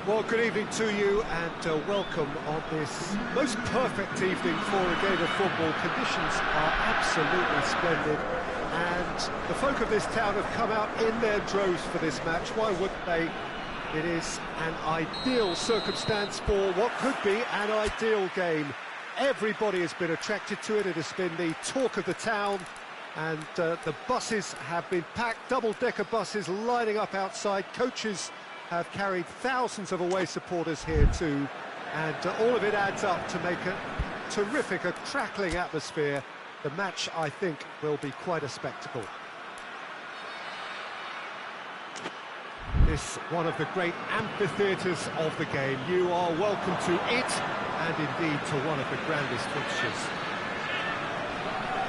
Well, good evening to you and welcome on this most perfect evening for a game of football. Conditions are absolutely splendid and the folk of this town have come out in their droves for this match. Why wouldn't they? It is an ideal circumstance for what could be an ideal game. Everybody has been attracted to it. It has been the talk of the town, and the buses have been packed, double-decker buses lining up outside. Coaches have carried thousands of away supporters here too, and all of it adds up to make a terrific, a crackling atmosphere. The match, I think, will be quite a spectacle. This one of the great amphitheatres of the game. You are welcome to it, and indeed to one of the grandest fixtures.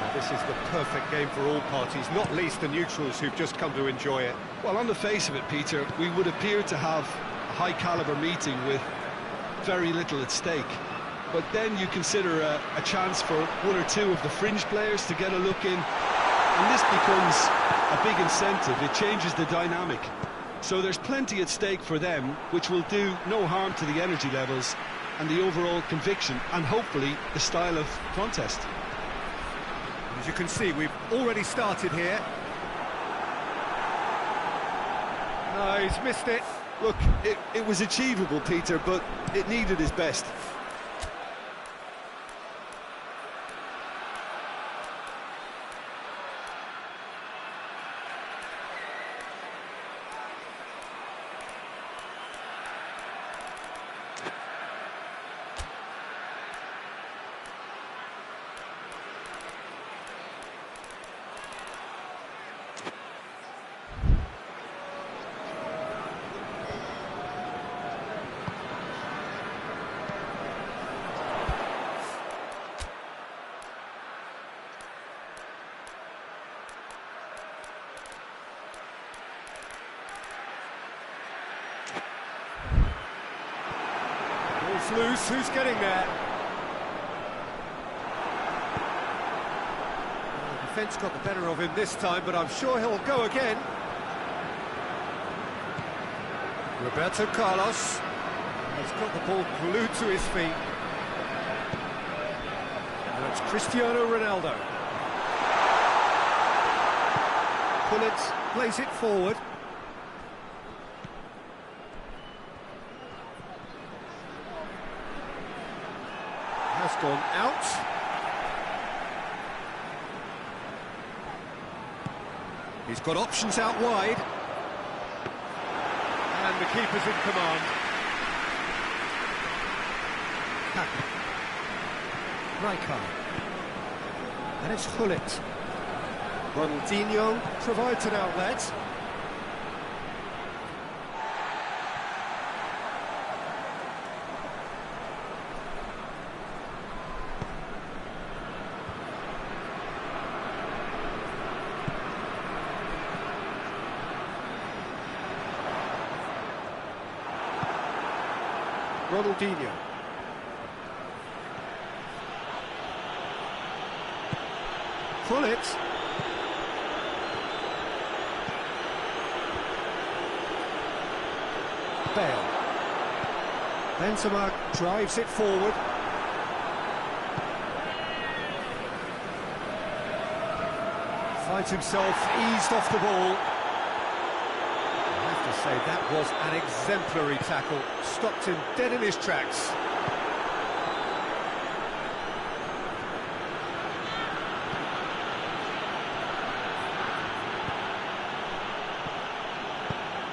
Now, this is the perfect game for all parties, not least the neutrals who've just come to enjoy it. Well, on the face of it, Peter, we would appear to have a high-caliber meeting with very little at stake. But then you consider a chance for one or two of the fringe players to get a look in, and this becomes a big incentive. It changes the dynamic. So there's plenty at stake for them, which will do no harm to the energy levels and the overall conviction, and hopefully the style of contest. As you can see, we've already started here. No, he's missed it. Look, it was achievable, Peter, but it needed his best. Loose, who's getting there? Well, the defence got the better of him this time, but I'm sure he'll go again. Roberto Carlos has got the ball glued to his feet. And it's Cristiano Ronaldo. Pullet plays it forward. Has gone out. He's got options out wide. And the keeper's in command. Rijkaard. And it's Gullit. Ronaldinho provides an outlet. Ronaldinho. Gullit. Bale. Benzema drives it forward. Finds himself eased off the ball. Say that was an exemplary tackle, stopped him dead in his tracks.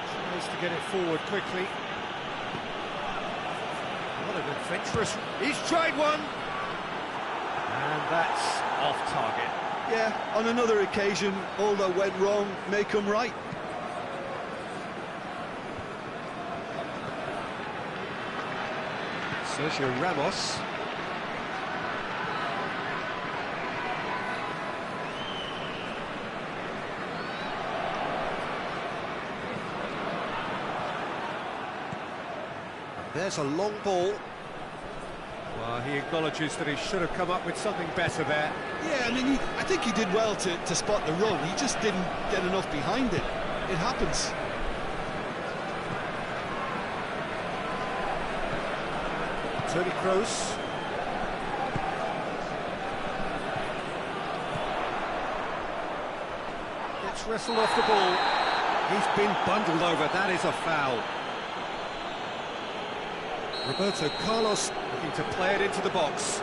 Tries to get it forward quickly. What an adventurous... He's tried one! And that's off target. Yeah, on another occasion, all that went wrong may come right. Sergio Ramos. There's a long ball. Well, he acknowledges that he should have come up with something better there. Yeah, I mean, I think he did well to spot the run. He just didn't get enough behind it. It happens. Tony Kroos. Gets wrestled off the ball. He's been bundled over. That is a foul. Roberto Carlos looking to play it into the box.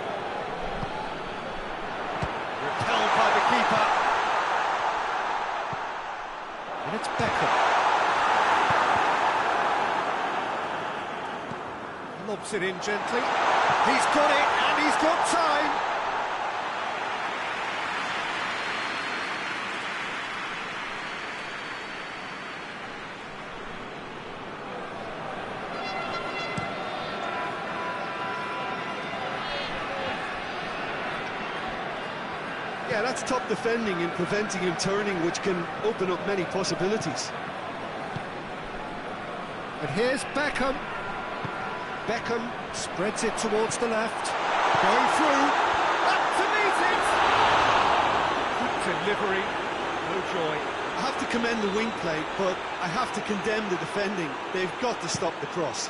Repelled by the keeper. And it's Beckham. Lobs it in gently. He's got it, and he's got time. Yeah, that's top defending and preventing him turning, which can open up many possibilities. And here's Beckham. Beckham spreads it towards the left. Going through. Up to meet it! Good delivery. No joy. I have to commend the wing play, but I have to condemn the defending. They've got to stop the cross.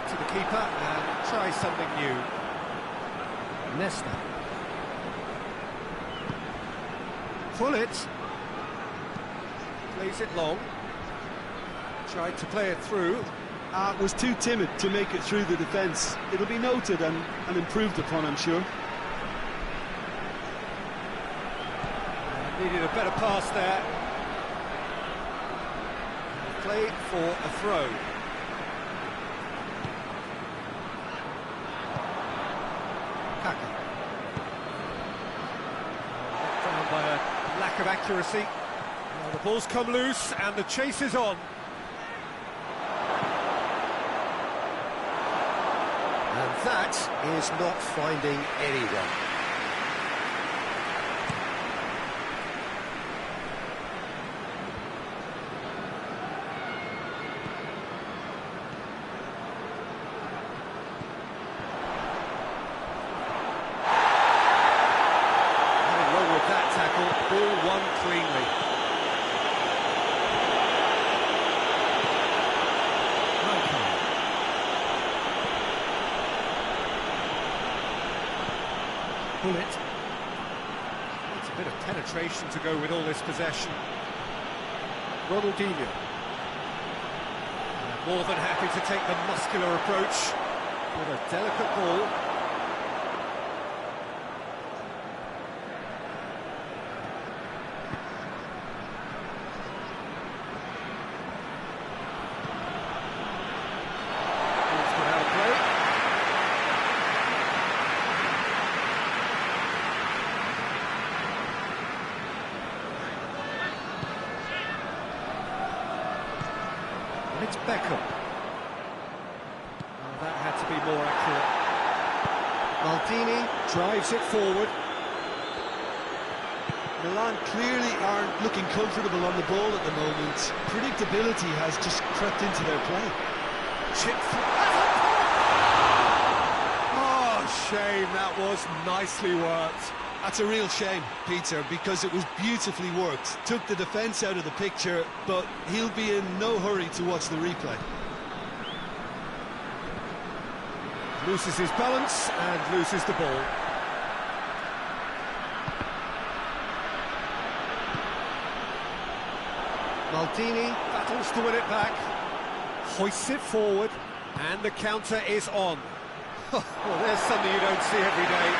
To the keeper and try something new. Nesta. Pull it. Plays it long. Tried to play it through. Was too timid to make it through the defence. It'll be noted and improved upon, I'm sure. Needed a better pass there. Play for a throw. Kaka. Down by a lack of accuracy. Now the ball's come loose and the chase is on. And that is not finding anyone. Nothing wrong with that tackle. Ball won cleanly. Pull it. It's a bit of penetration to go with all this possession. Ronaldinho. More than happy to take the muscular approach with a delicate ball. Ball's got out of play. And it's Beckham. Oh, that had to be more accurate. Maldini drives it forward. Milan clearly aren't looking comfortable on the ball at the moment. Predictability has just crept into their play. Chip through. Oh, shame, that was nicely worked. That's a real shame, Peter, because it was beautifully worked. Took the defence out of the picture, but he'll be in no hurry to watch the replay. Loses his balance and loses the ball. Maldini battles to win it back. Hoists it forward, and the counter is on. Well, there's something you don't see every day.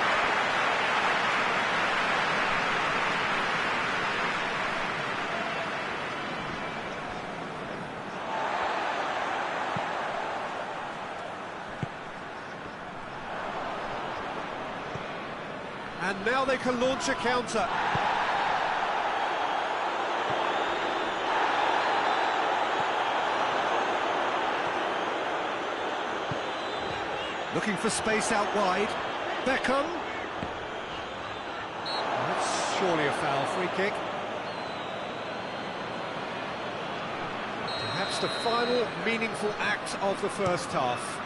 And now they can launch a counter. Looking for space out wide. Beckham. That's surely a foul. Free kick. Perhaps the final meaningful act of the first half.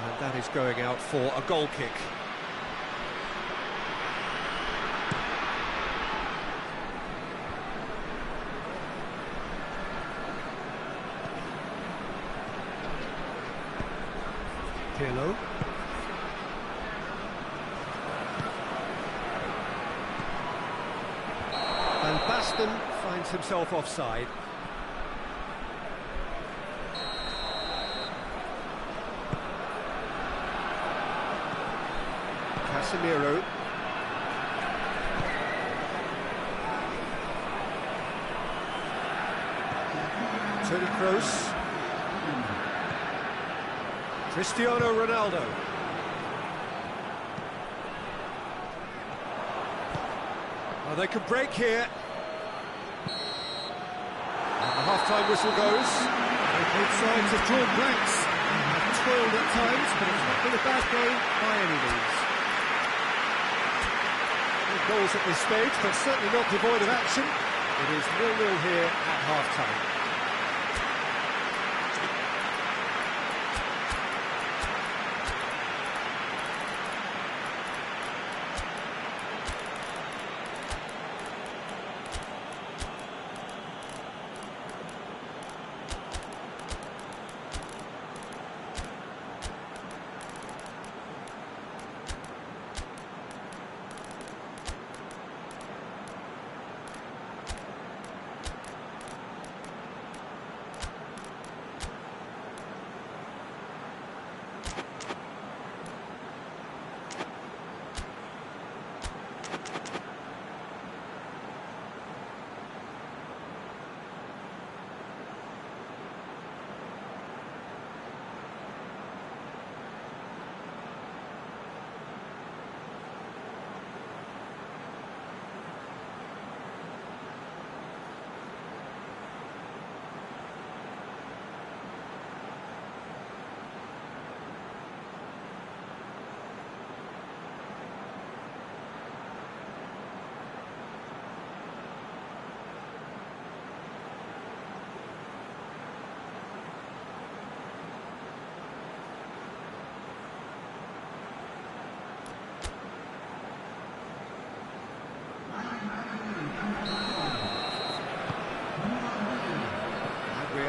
And that is going out for a goal kick. Pirlo. And Baston finds himself offside. Casemiro. Toni Kroos. Cristiano Ronaldo. Oh, they could break here. And the half-time whistle goes. Both sides have drawn blanks. Have toiled at times, but it's not been a bad game by any means. No goals at this stage, but certainly not devoid of action. It is 0-0 here at half-time.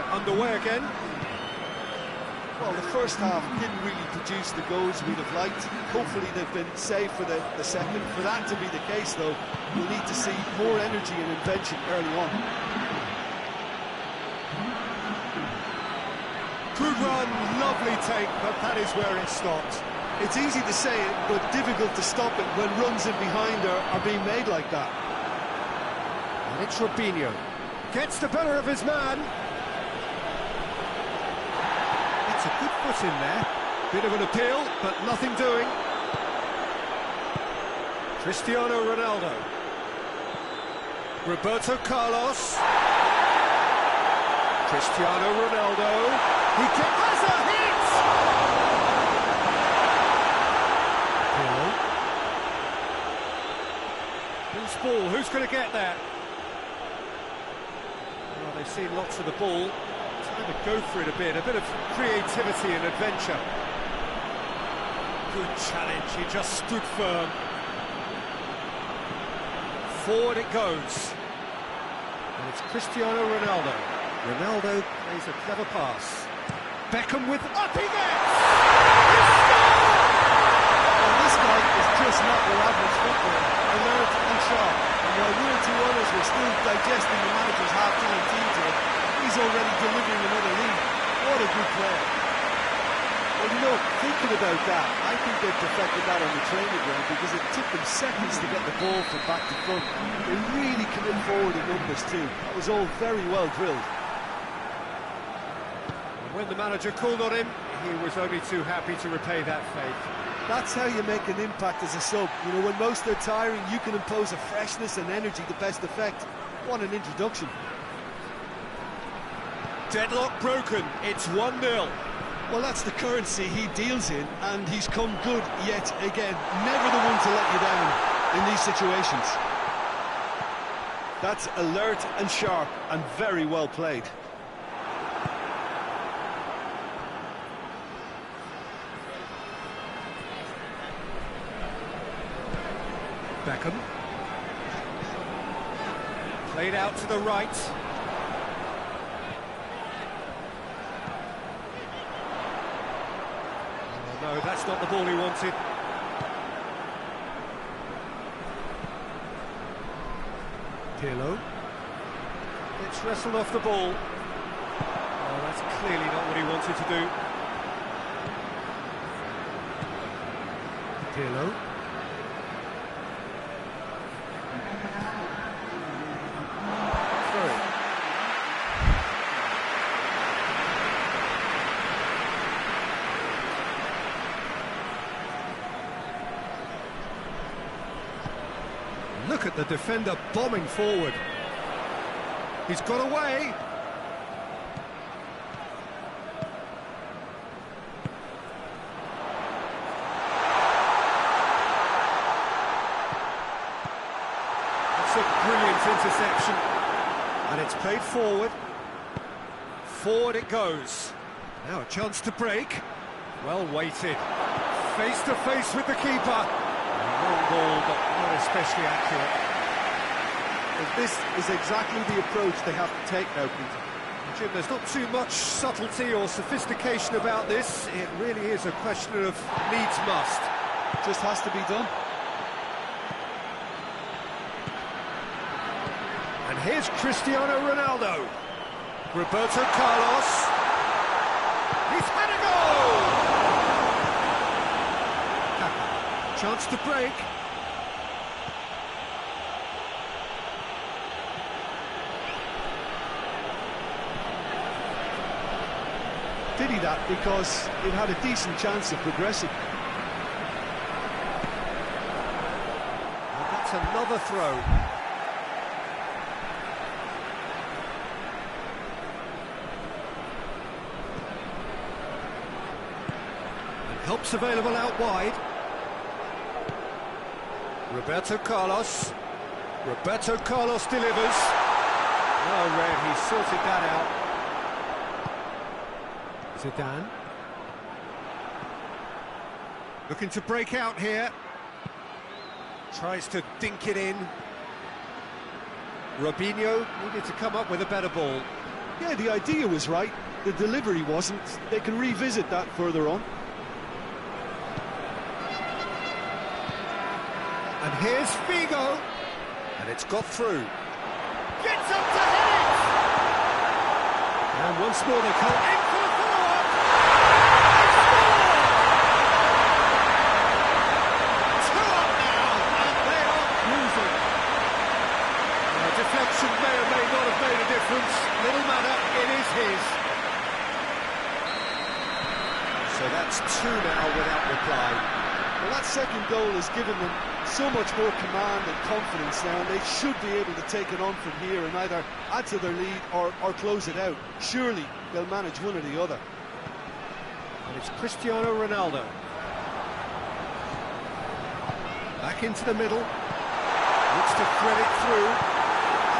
Underway again. Well, the first half didn't really produce the goals we'd have liked. Hopefully they've been saved for the second. For that to be the case, though, we'll need to see more energy and invention early on. Good run, lovely take, but that is where it stopped. It's easy to say it, but difficult to stop it when runs in behind are being made like that. And it's Robinho. Gets the better of his man. It's a good foot in there. Bit of an appeal, but nothing doing. Cristiano Ronaldo. Roberto Carlos. Cristiano Ronaldo. He has a hit! Pirlo. Loose ball, who's going to get that? Well, they've seen lots of the ball. Time to go for it a bit of creativity and adventure. Good challenge, he just stood firm. Forward it goes. And it's Cristiano Ronaldo. Ronaldo plays a clever pass. Beckham with up he gets! And this guy is just not your average footballer. Alert and sharp. And while we're two others were still digesting the manager's half-time team today, he's already delivering another lead. What a good player. Well, you know, thinking about that, I think they perfected that on the training ground because it took them seconds to get the ball from back to front. They really commit forward in numbers too. That was all very well drilled. When the manager called on him, he was only too happy to repay that faith. That's how you make an impact as a sub. You know, when most are tiring, you can impose a freshness and energy to best effect. What an introduction. Deadlock broken, it's 1-0. Well, that's the currency he deals in, and he's come good yet again. Never the one to let you down in these situations. That's alert and sharp and very well played. Beckham. Played out to the right. No, that's not the ball he wanted. Pirlo. It's wrestled off the ball. Oh, that's clearly not what he wanted to do. Pirlo. Through. Look at the defender bombing forward. He's got away. That's a brilliant interception. And it's played forward. Forward it goes. Now a chance to break. Well weighted. Face to face with the keeper. Long ball, but not especially accurate. This is exactly the approach they have to take now, Peter. Jim, there's not too much subtlety or sophistication about this. It really is a question of needs must. It just has to be done. And here's Cristiano Ronaldo. Roberto Carlos. He's had a goal! Chance to break. Did he that because it had a decent chance of progressing? And that's another throw. And help's available out wide. Roberto Carlos. Roberto Carlos delivers. Oh, Red, he sorted that out. Zidane. Looking to break out here. Tries to dink it in. Robinho needed to come up with a better ball. Yeah, the idea was right. The delivery wasn't. They can revisit that further on. And here's Figo. And it's got through. Gets up to hit it! And once more they come in for the follow-up. They score! 2 up now, and they are cruising. A deflection may or may not have made a difference. Little matter, it is his. So that's 2 now without reply. Well, that second goal has given them so much more command and confidence now, and they should be able to take it on from here and either add to their lead or close it out. Surely they'll manage one or the other. And it's Cristiano Ronaldo. Back into the middle. Looks to thread it through.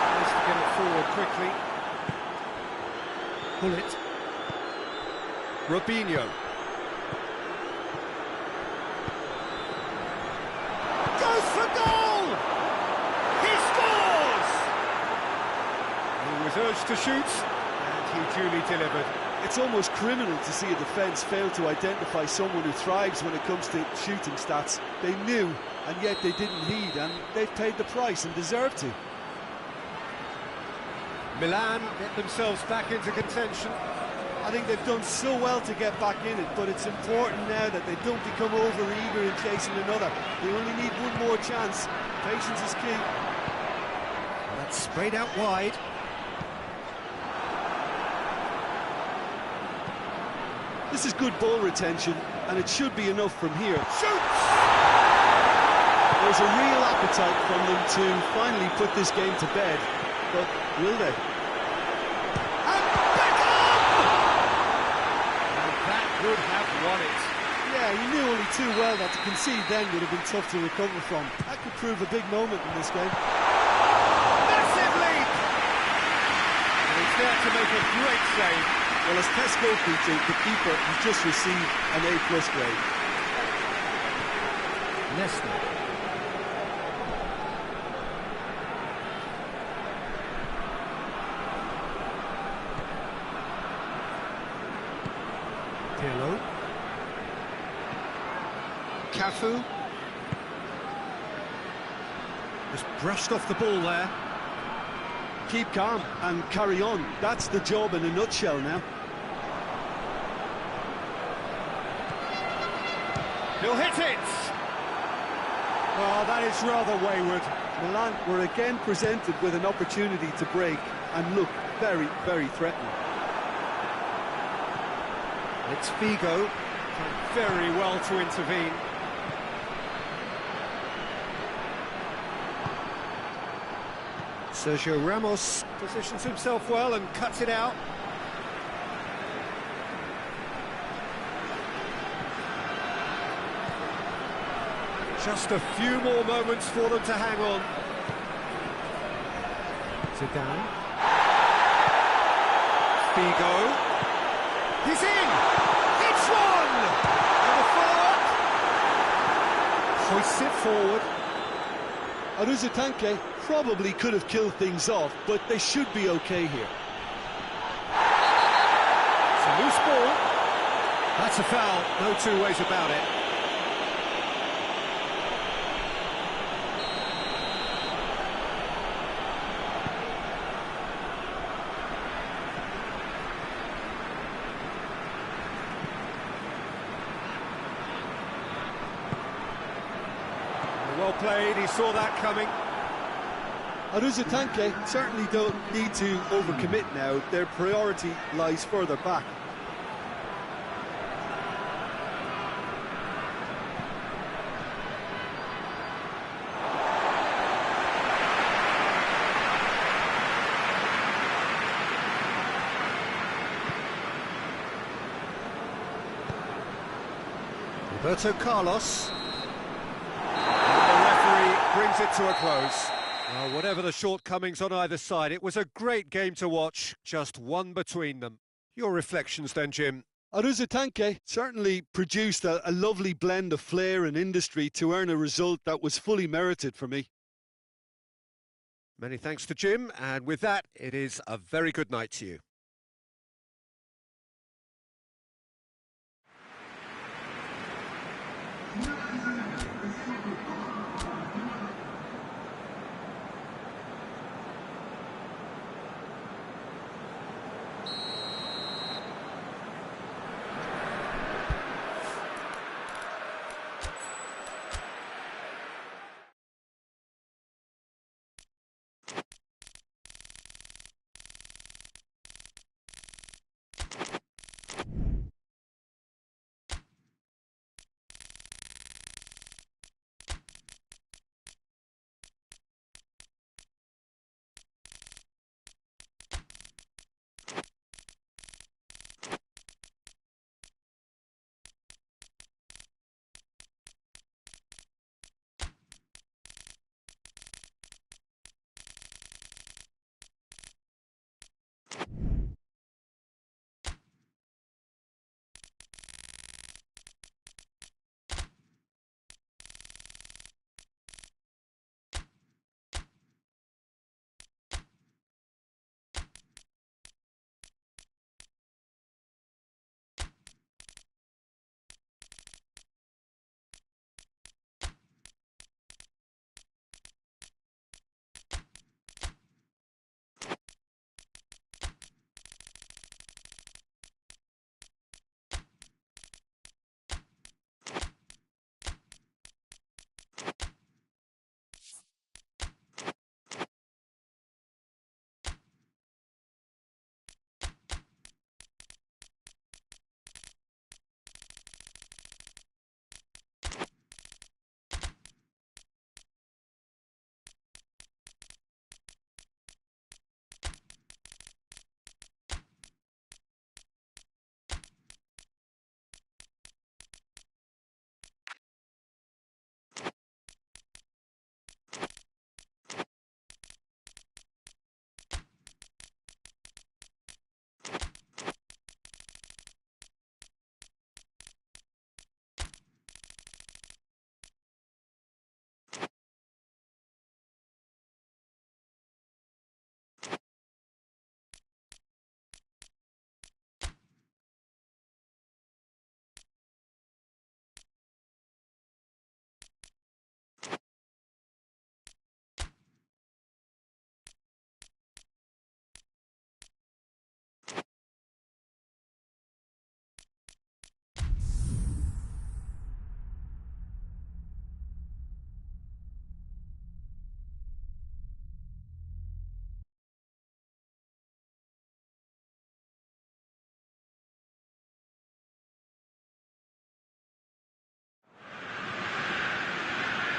Tries to get it forward quickly. Pull it. Robinho. Goes for goal! He scores! He was urged to shoot, and he duly delivered. It's almost criminal to see a defence fail to identify someone who thrives when it comes to shooting stats. They knew, and yet they didn't heed, and they've paid the price and deserve to. Milan get themselves back into contention. I think they've done so well to get back in it, but it's important now that they don't become over-eager in chasing another. They only need one more chance. Patience is key. That's sprayed out wide. This is good ball retention, and it should be enough from here. Shoots! There's a real appetite from them to finally put this game to bed, but will they? Would have won it. Yeah, he knew only too well that to concede then would have been tough to recover from. That could prove a big moment in this game. Massive lead! And he's there to make a great save. Well, as tests go, P.Tan, the keeper has just received an A+ grade. Leicester. Pirlo. Cafu. Just brushed off the ball there. Keep calm and carry on. That's the job in a nutshell now. He'll hit it! Well, that is rather wayward. Milan were again presented with an opportunity to break and look very, very threatening. It's Figo, trying very well to intervene. Sergio Ramos positions himself well and cuts it out. Just a few more moments for them to hang on. Zidane. Figo. He's in! It's one! And a follow-up. Hoists it forward. Aruzatanke probably could have killed things off, but they should be okay here. It's a loose ball. That's a foul, no two ways about it. Well played, he saw that coming. Aruzatanke certainly don't need to overcommit now. Their priority lies further back. Roberto Carlos. And the referee brings it to a close. Well, whatever the shortcomings on either side, it was a great game to watch, just one between them. Your reflections then, Jim? Aruzatanke certainly produced a lovely blend of flair and industry to earn a result that was fully merited for me. Many thanks to Jim, and with that, it is a very good night to you.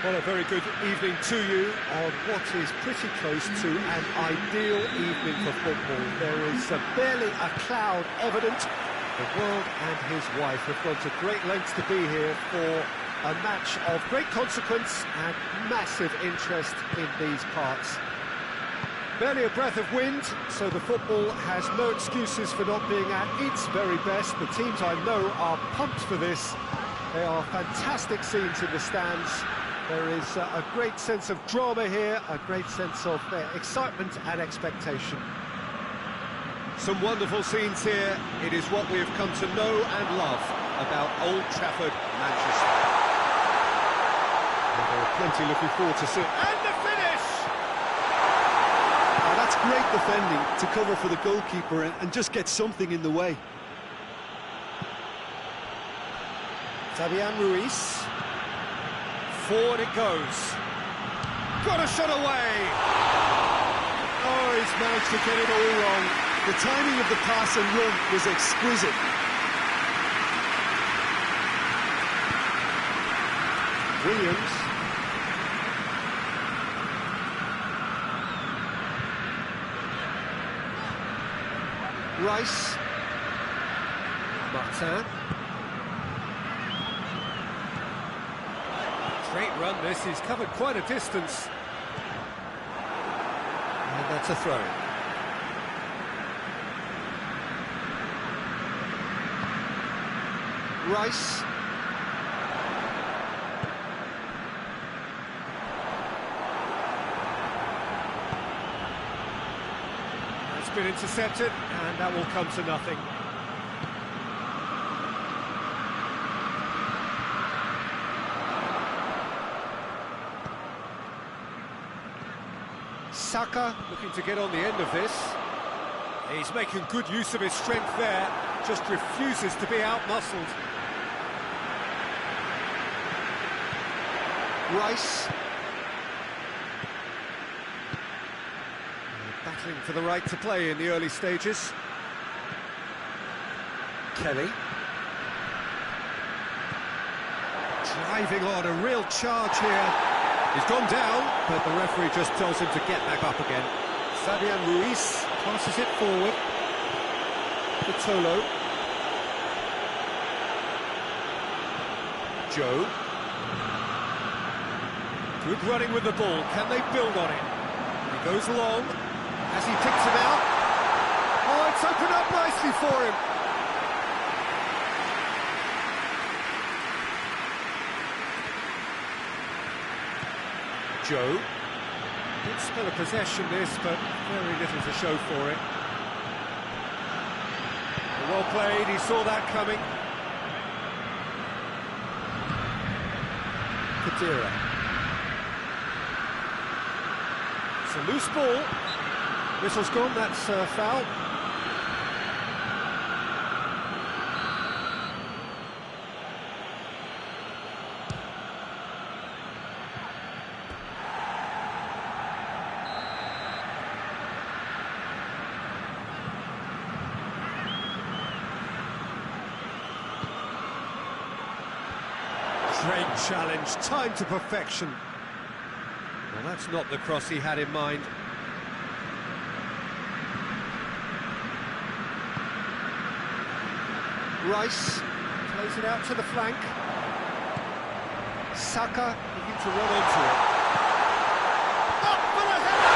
Well, a very good evening to you on what is pretty close to an ideal evening for football. There is barely a cloud evident. The world and his wife have gone to great lengths to be here for a match of great consequence and massive interest in these parts. Barely a breath of wind, so the football has no excuses for not being at its very best. The teams I know are pumped for this. There are fantastic scenes in the stands. There is a great sense of drama here, a great sense of excitement and expectation. Some wonderful scenes here. It is what we have come to know and love about Old Trafford, Manchester. And there are plenty looking forward to seeing. And the finish! Oh, that's great defending to cover for the goalkeeper and just get something in the way. Fabian Ruiz. Forward it goes. Got a shot away! Oh, he's managed to get it all wrong. The timing of the pass and run was exquisite. Williams. Rice. P.Tan. Great run this, he's covered quite a distance. And that's a throw. Rice. It's been intercepted, and that will come to nothing. Saka looking to get on the end of this. He's making good use of his strength there, just refuses to be out-muscled. Rice. Battling for the right to play in the early stages. Kelly. Driving on, a real charge here. He's gone down, but the referee just tells him to get back up again. Fabian Ruiz passes it forward. Tolo. Joe. Good running with the ball. Can they build on it? He goes long. As he picks him out. Oh, it's opened up nicely for him. Joe. Good spell of possession this, but very little to show for it. Well played, he saw that coming. Kadira. It's a loose ball. Whistle's gone, that's a foul. Great challenge, timed to perfection. Well, that's not the cross he had in mind. Rice plays it out to the flank. Saka looking to run onto it. Up for the header!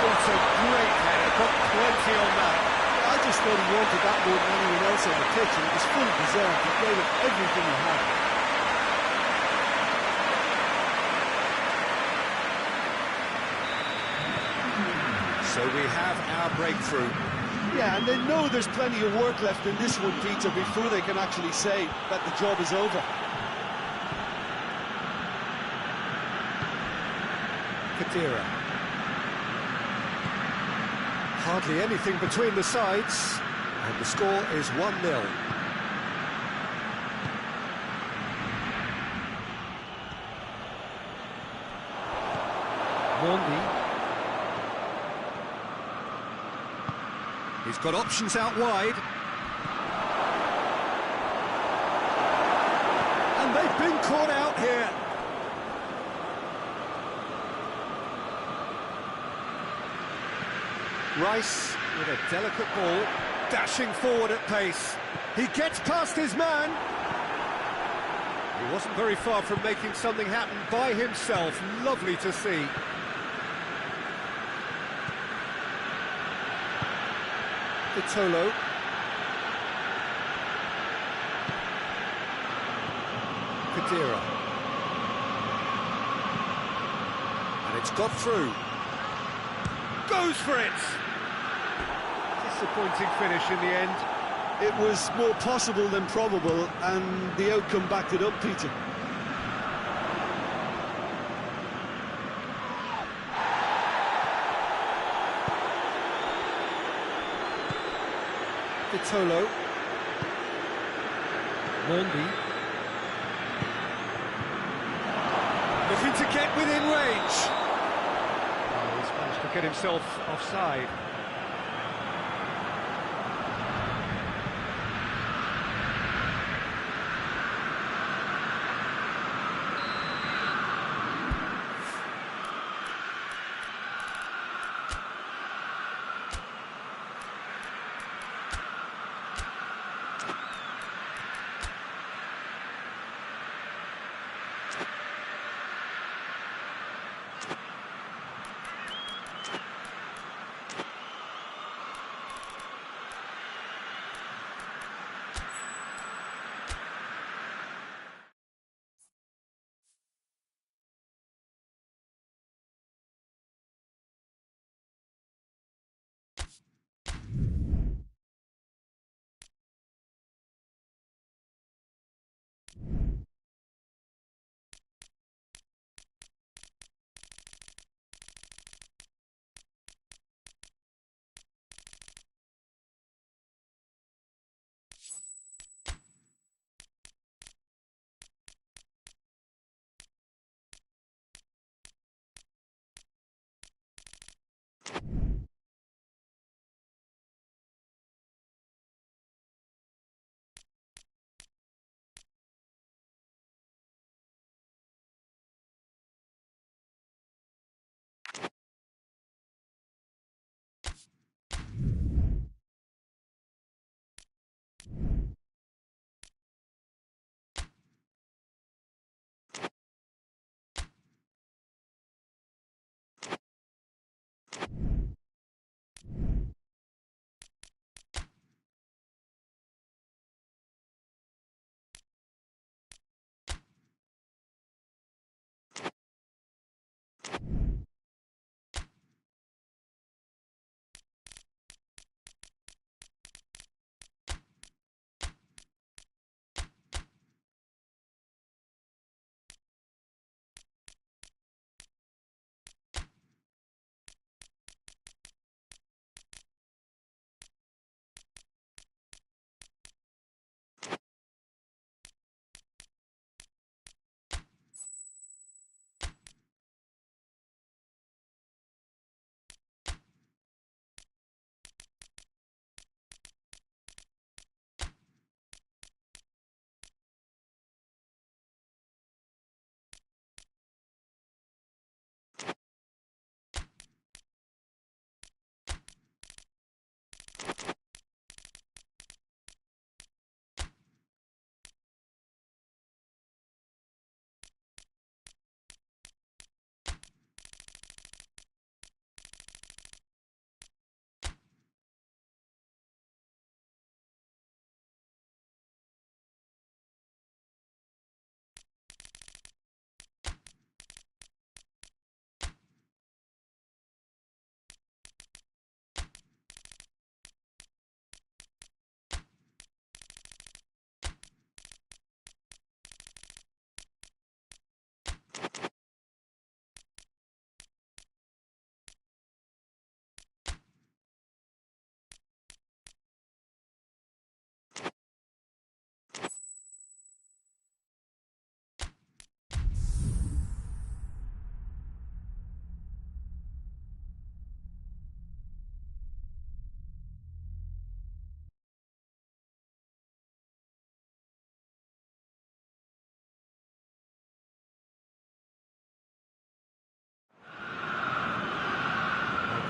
What a great header, got plenty on that. I just thought he wanted that more than anyone else on the pitch, and it was fully deserved. He gave it everything he had. So we have our breakthrough. Yeah, and they know there's plenty of work left in this one, Peter, before they can actually say that the job is over. Kadira. Hardly anything between the sides, and the score is 1-0. Mondi. He's got options out wide. been caught out here. Rice with a delicate ball, dashing forward at pace. He gets past his man. He wasn't very far from making something happen by himself. Lovely to see. Vitolo. Kadira. And it's got through. Goes for it! Disappointing finish in the end. It was more possible than probable, and the outcome backed it up, Peter. Vitolo. Murby. Looking to get within range. Oh, he's managed to get himself offside.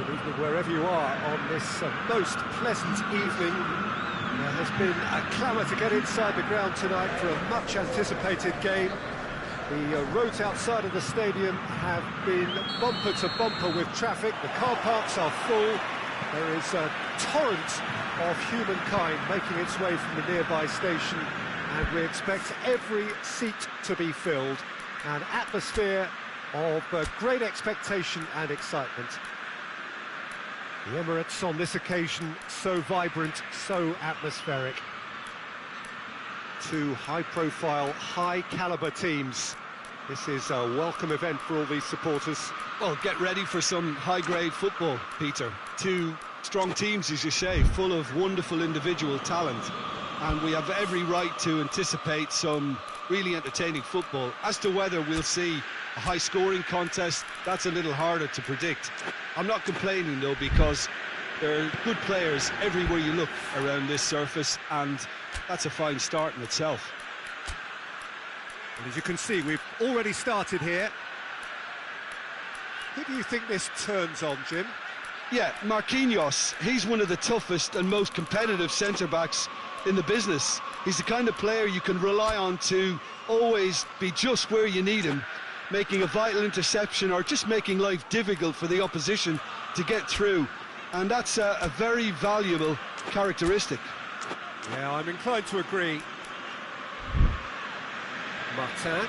Good evening wherever you are on this most pleasant evening. There has been a clamour to get inside the ground tonight for a much-anticipated game. The roads outside of the stadium have been bumper to bumper with traffic. The car parks are full. There is a torrent of humankind making its way from the nearby station, and we expect every seat to be filled. An atmosphere of great expectation and excitement. The Emirates on this occasion so vibrant, so atmospheric. Two high-profile, high-caliber teams. This is a welcome event for all these supporters. Well, get ready for some high-grade football, Peter. Two strong teams, as you say, full of wonderful individual talent. And we have every right to anticipate some really entertaining football. As to whether we'll see a high-scoring contest, that's a little harder to predict. I'm not complaining, though, because there are good players everywhere you look around this surface, and that's a fine start in itself. And as you can see, we've already started here. Who do you think this turns on, Jim? Yeah, Marquinhos. He's one of the toughest and most competitive centre-backs in the business. He's the kind of player you can rely on to always be just where you need him, making a vital interception or just making life difficult for the opposition to get through. And that's a very valuable characteristic. Yeah, I'm inclined to agree. Martin.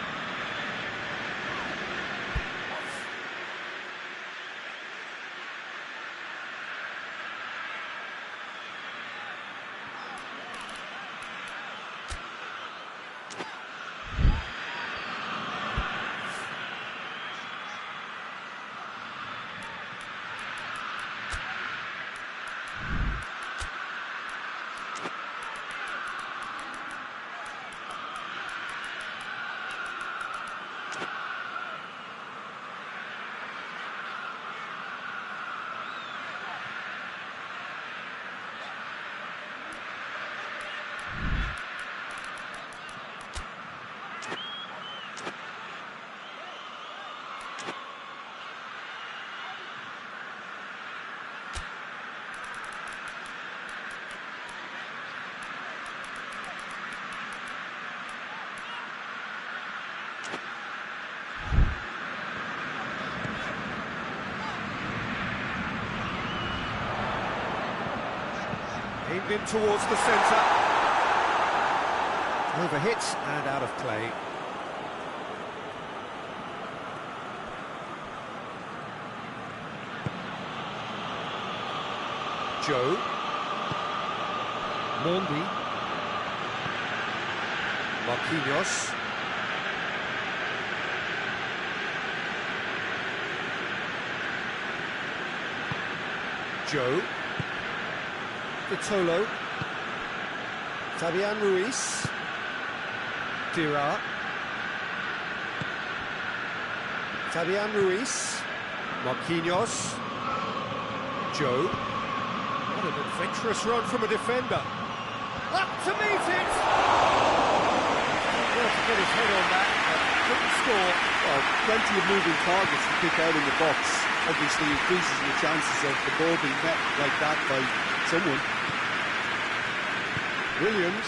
Aimed in towards the centre. Overhit and out of play. Joe. Mondi. Marquinhos. Joe. Vitolo. Fabian Ruiz. Dira. Fabian Ruiz. Marquinhos. Joe. What an adventurous run from a defender. Up to meet it! Well, to get his head on that, but couldn't score. Well, plenty of moving targets to pick out in the box. Obviously increases the chances of the ball being met like that by someone. Williams.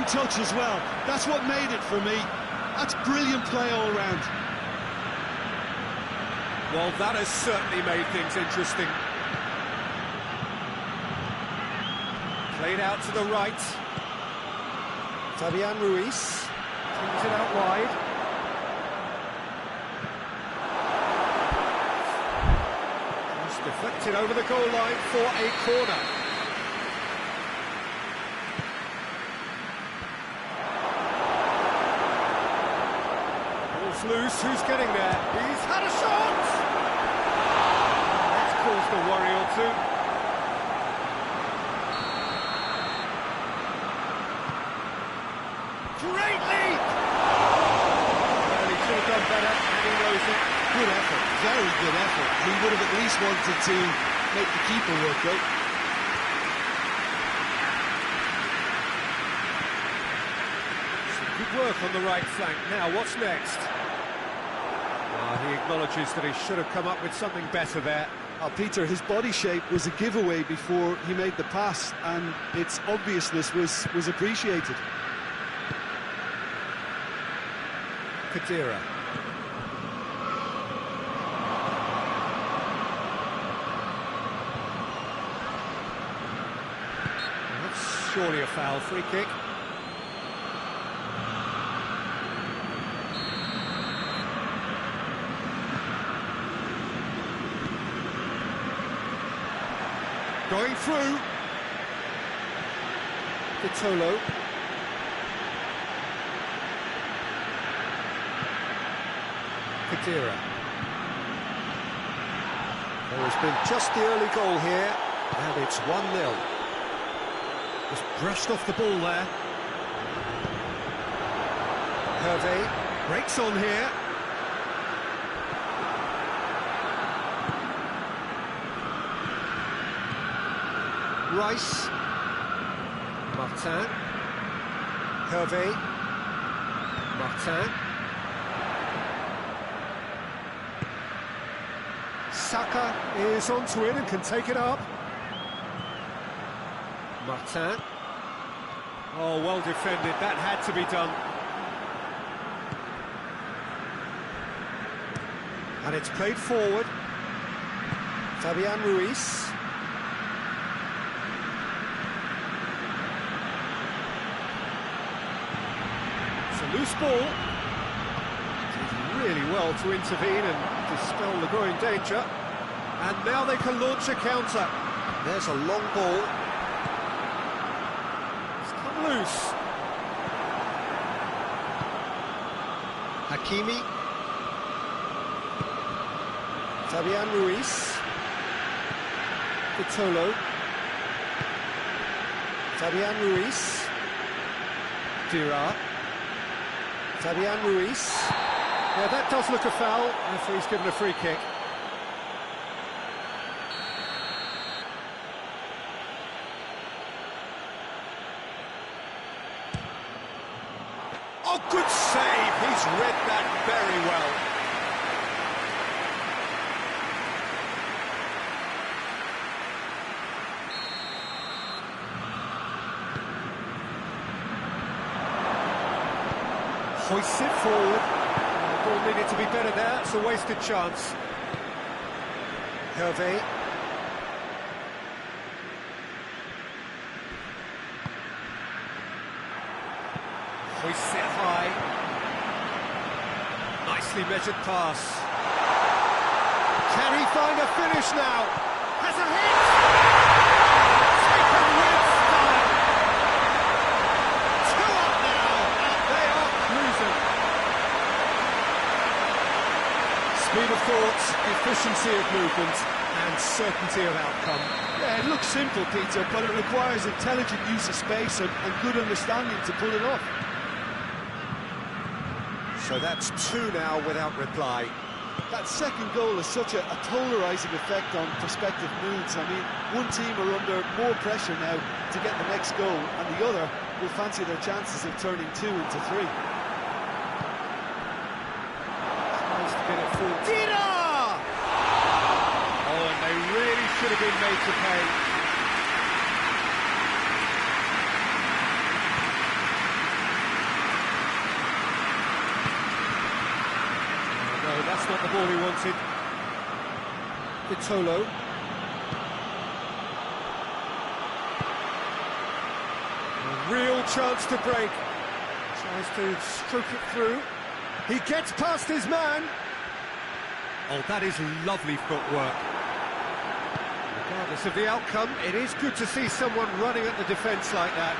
Touch as well. That's what made it for me. That's brilliant play all round. Well, that has certainly made things interesting. Played out to the right. Fabian Ruiz brings it out wide. Just deflected over the goal line for a corner. Loose, who's getting there? He's had a shot! a worry or two. Great lead! Well, he should have done better, and he knows it. Good effort, very good effort. He would have at least wanted to make the keeper work, though. Good work on the right flank. Now, what's next? He acknowledges that he should have come up with something better there. Peter, his body shape was a giveaway before he made the pass, and its obviousness was appreciated. Kadira. That's surely a foul. Free kick. Going through. Vitolo. Kadira. There has been just the early goal here, and it's 1-0. Just brushed off the ball there. Hervé breaks on here. Rice, Martin, Hervé, Martin, Saka is onto it and can take it up. Martin, oh, well defended, that had to be done. And it's played forward. Fabian Ruiz. Loose ball. Did really well to intervene and dispel the growing danger. And now they can launch a counter. There's a long ball. It's come loose. Hakimi. Fabian Ruiz. Vitolo. Fabian Ruiz. Dira. Fabian Ruiz. Yeah, that does look a foul. Referee's given a free kick. Oh, good save. He's read that very well. Hoists it forward. The ball needed to be better there. It's a wasted chance. Hervé. Hoists it high. Nicely measured pass. Can he find a finish now? Has a hit! Taken with style. 2 up now, and they are cruising. Speed of thought, efficiency of movement, and certainty of outcome. Yeah, it looks simple, Peter, but it requires intelligent use of space and good understanding to pull it off. So that's 2 now without reply. That second goal has such a polarising effect on prospective moods. I mean, one team are under more pressure now to get the next goal, and the other will fancy their chances of turning 2 into 3. Tries to get it forward. Dina! Oh, and they really should have been made to pay. That's not the ball he wanted. Vitolo. A real chance to break. Tries to stroke it through. He gets past his man. Oh, that is lovely footwork. Regardless of the outcome, it is good to see someone running at the defence like that.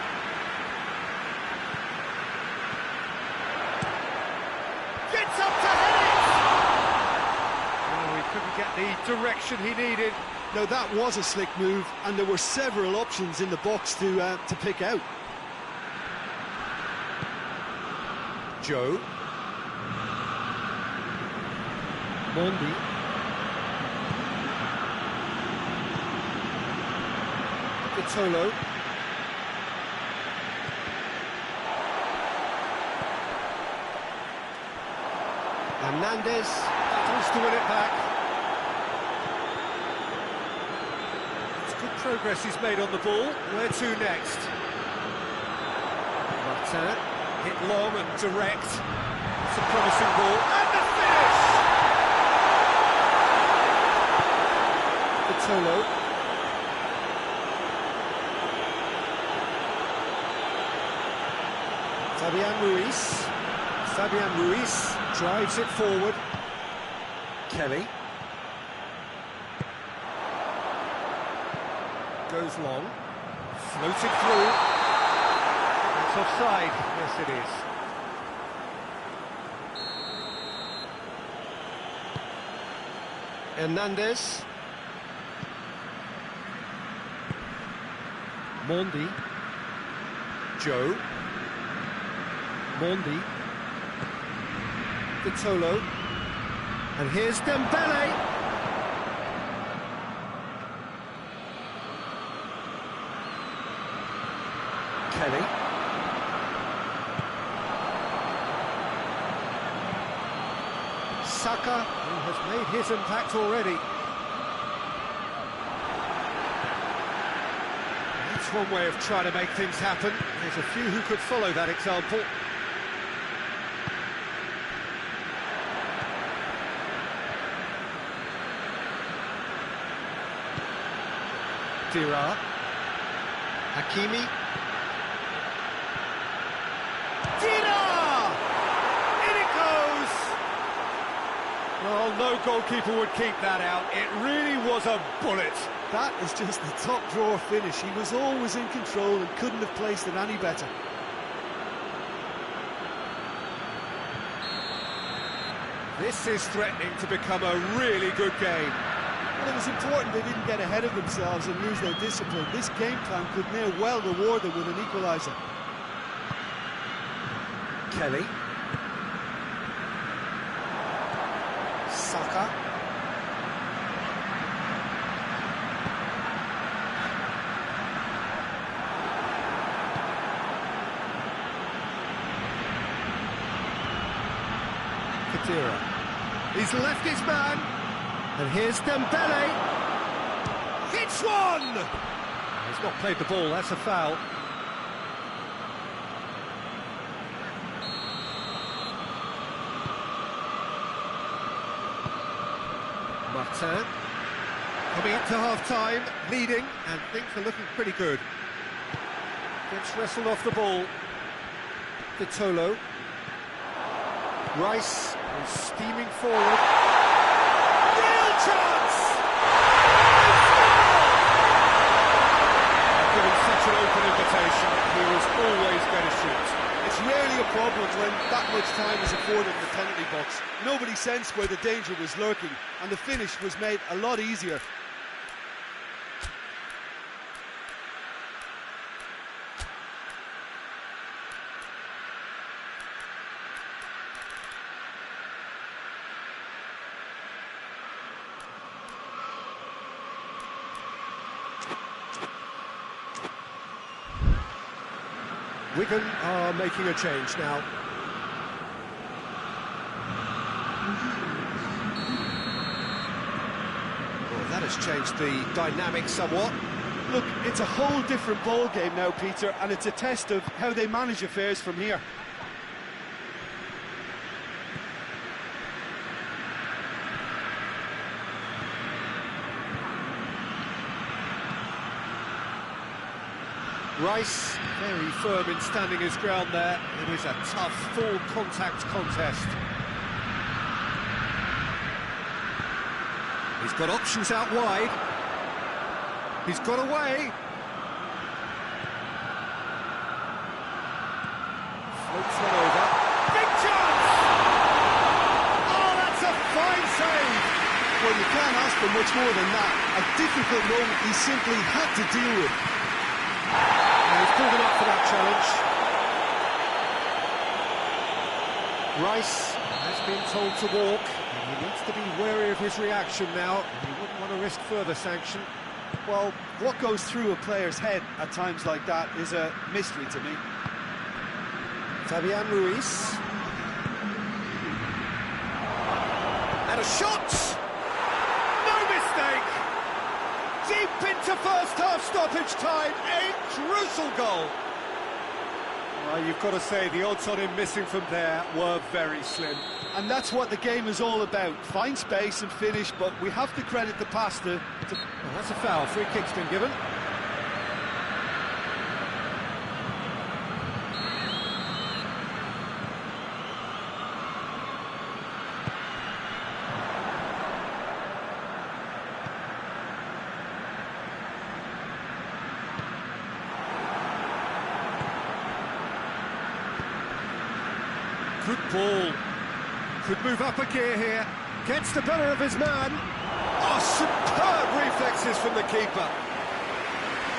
Gets up to head it! Couldn't get the direction he needed. Now that was a slick move, and there were several options in the box to pick out. Joe. Mondi. Vitolo. Hernandez battles to win it back. It's good progress he's made on the ball. Where to next? P.Tan, hit long and direct. It's a promising ball. And the finish! Vitolo. Fabian Ruiz drives it forward. Kelly goes long, floated through. It's offside. Yes, it is. Hernandez. Mondi. Joe. Mondi. Vitolo. And here's Dembele. Kelly. Saka, who has made his impact already. That's one way of trying to make things happen. There's a few who could follow that example. Dira, Hakimi, Dira! In it goes! Well, no goalkeeper would keep that out. It really was a bullet. That is just the top drawer finish. He was always in control and couldn't have placed it any better. This is threatening to become a really good game. Well, it was important they didn't get ahead of themselves and lose their discipline. This game plan could now well reward them with an equaliser. Kelly. Saka. Kadira. He's left his man. And here's Dembele. Hits one! He's not played the ball, that's a foul. P.Tan coming up to half-time, leading, and things are looking pretty good. Gets wrestled off the ball. Vitolo. Rice is steaming forward. Real chance! Given such an open invitation, he was always going to shoot. It's rarely a problem when that much time is afforded in the penalty box. Nobody sensed where the danger was lurking, and the finish was made a lot easier. Wigan are making a change now. Well, that has changed the dynamic somewhat. Look, it's a whole different ball game now, Peter, and it's a test of how they manage affairs from here. Rice, very firm in standing his ground there. It is a tough, full-contact contest. He's got options out wide. He's got away. Floats one over. Big chance! Oh, that's a fine save! Well, you can't can't ask for much more than that. A difficult moment he simply had to deal with. And he's pulled him up for that challenge. Rice has been told to walk, and he needs to be wary of his reaction now. He wouldn't want to risk further sanction. Well, what goes through a player's head at times like that is a mystery to me. Fabian Ruiz. And a shot! No mistake! Deep into first half stoppage time, a crucial goal. Well, you've got to say, the odds on him missing from there were very slim. And that's what the game is all about. Find space and finish, but we have to credit the pass to... Well, that's a foul. Free kick's been given. Good ball. Could move up a gear here. Gets the better of his man. Oh, superb reflexes from the keeper.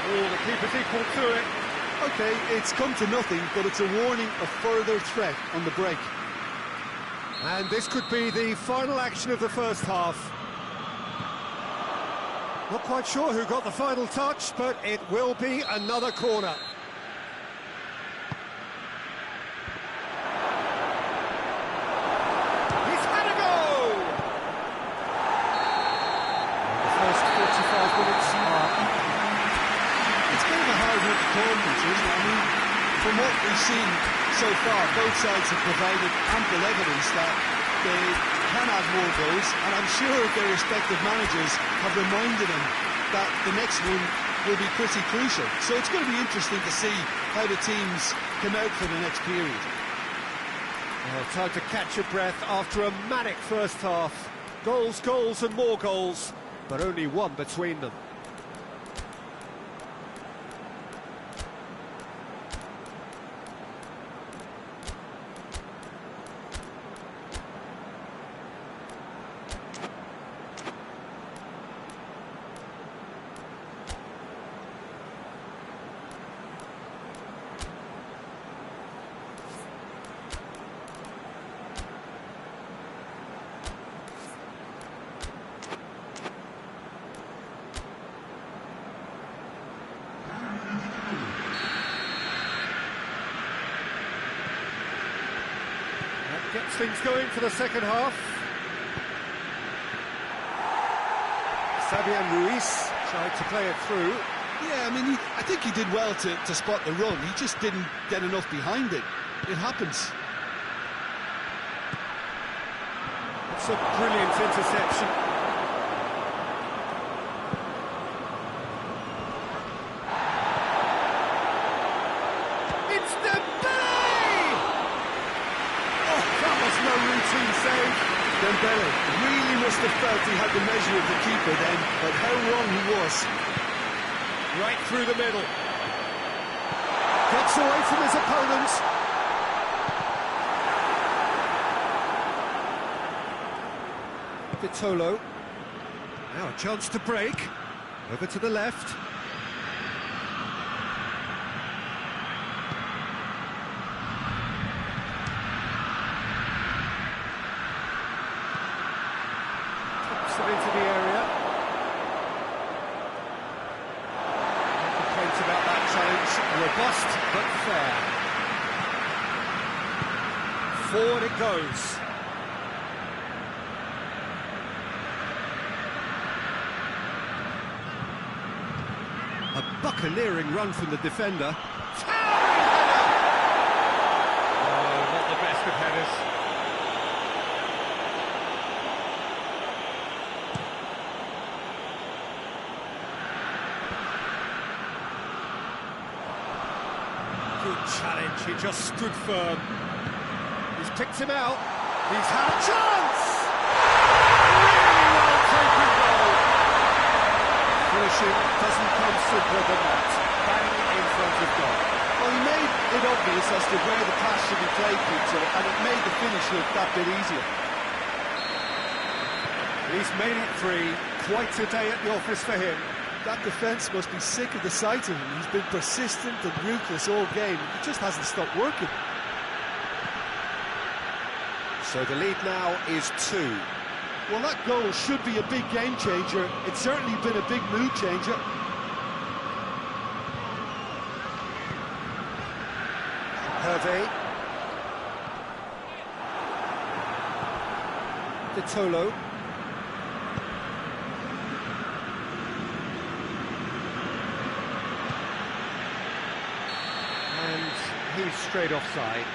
Oh, the keeper's equal to it. OK, it's come to nothing, but it's a warning of further threat on the break. And this could be the final action of the first half. Not quite sure who got the final touch, but it will be another corner. From what we've seen so far, both sides have provided ample evidence that they can add more goals, and I'm sure their respective managers have reminded them that the next one will be pretty crucial. So it's going to be interesting to see how the teams come out for the next period. Well, time to catch your breath after a manic first half. Goals, goals and more goals, but only one between them. Gets things going for the second half. Fabian Ruiz tried to play it through. Yeah, I mean, I think he did well to spot the run. He just didn't get enough behind it. It happens. It's a brilliant interception. It's Dembele! Oh, that was no routine save. Dembele really must have felt he had the measure of the keeper then, but how wrong he was. Right through the middle. Gets away from his opponents. Vitolo. Now a chance to break. Over to the left. Pops it into the area. No complaints about that challenge. Robust but fair. Forward it goes. A buccaneering run from the defender. Towering header! Oh, not the best of headers. Good challenge, he just stood firm. He's picked him out. He's had a chance! Really well taken goal. Finishing doesn't come simpler than that. Bang in front of goal. Well, he made it obvious as to where the pass should be played, Peter, and it made the finish look that bit easier. He's made it 3. Quite a day at the office for him. That defence must be sick of the sight of him. He's been persistent and ruthless all game. He just hasn't stopped working. So the lead now is 2. Well, that goal should be a big game changer. It's certainly been a big mood changer. Hervé. Vitolo. And he's straight offside.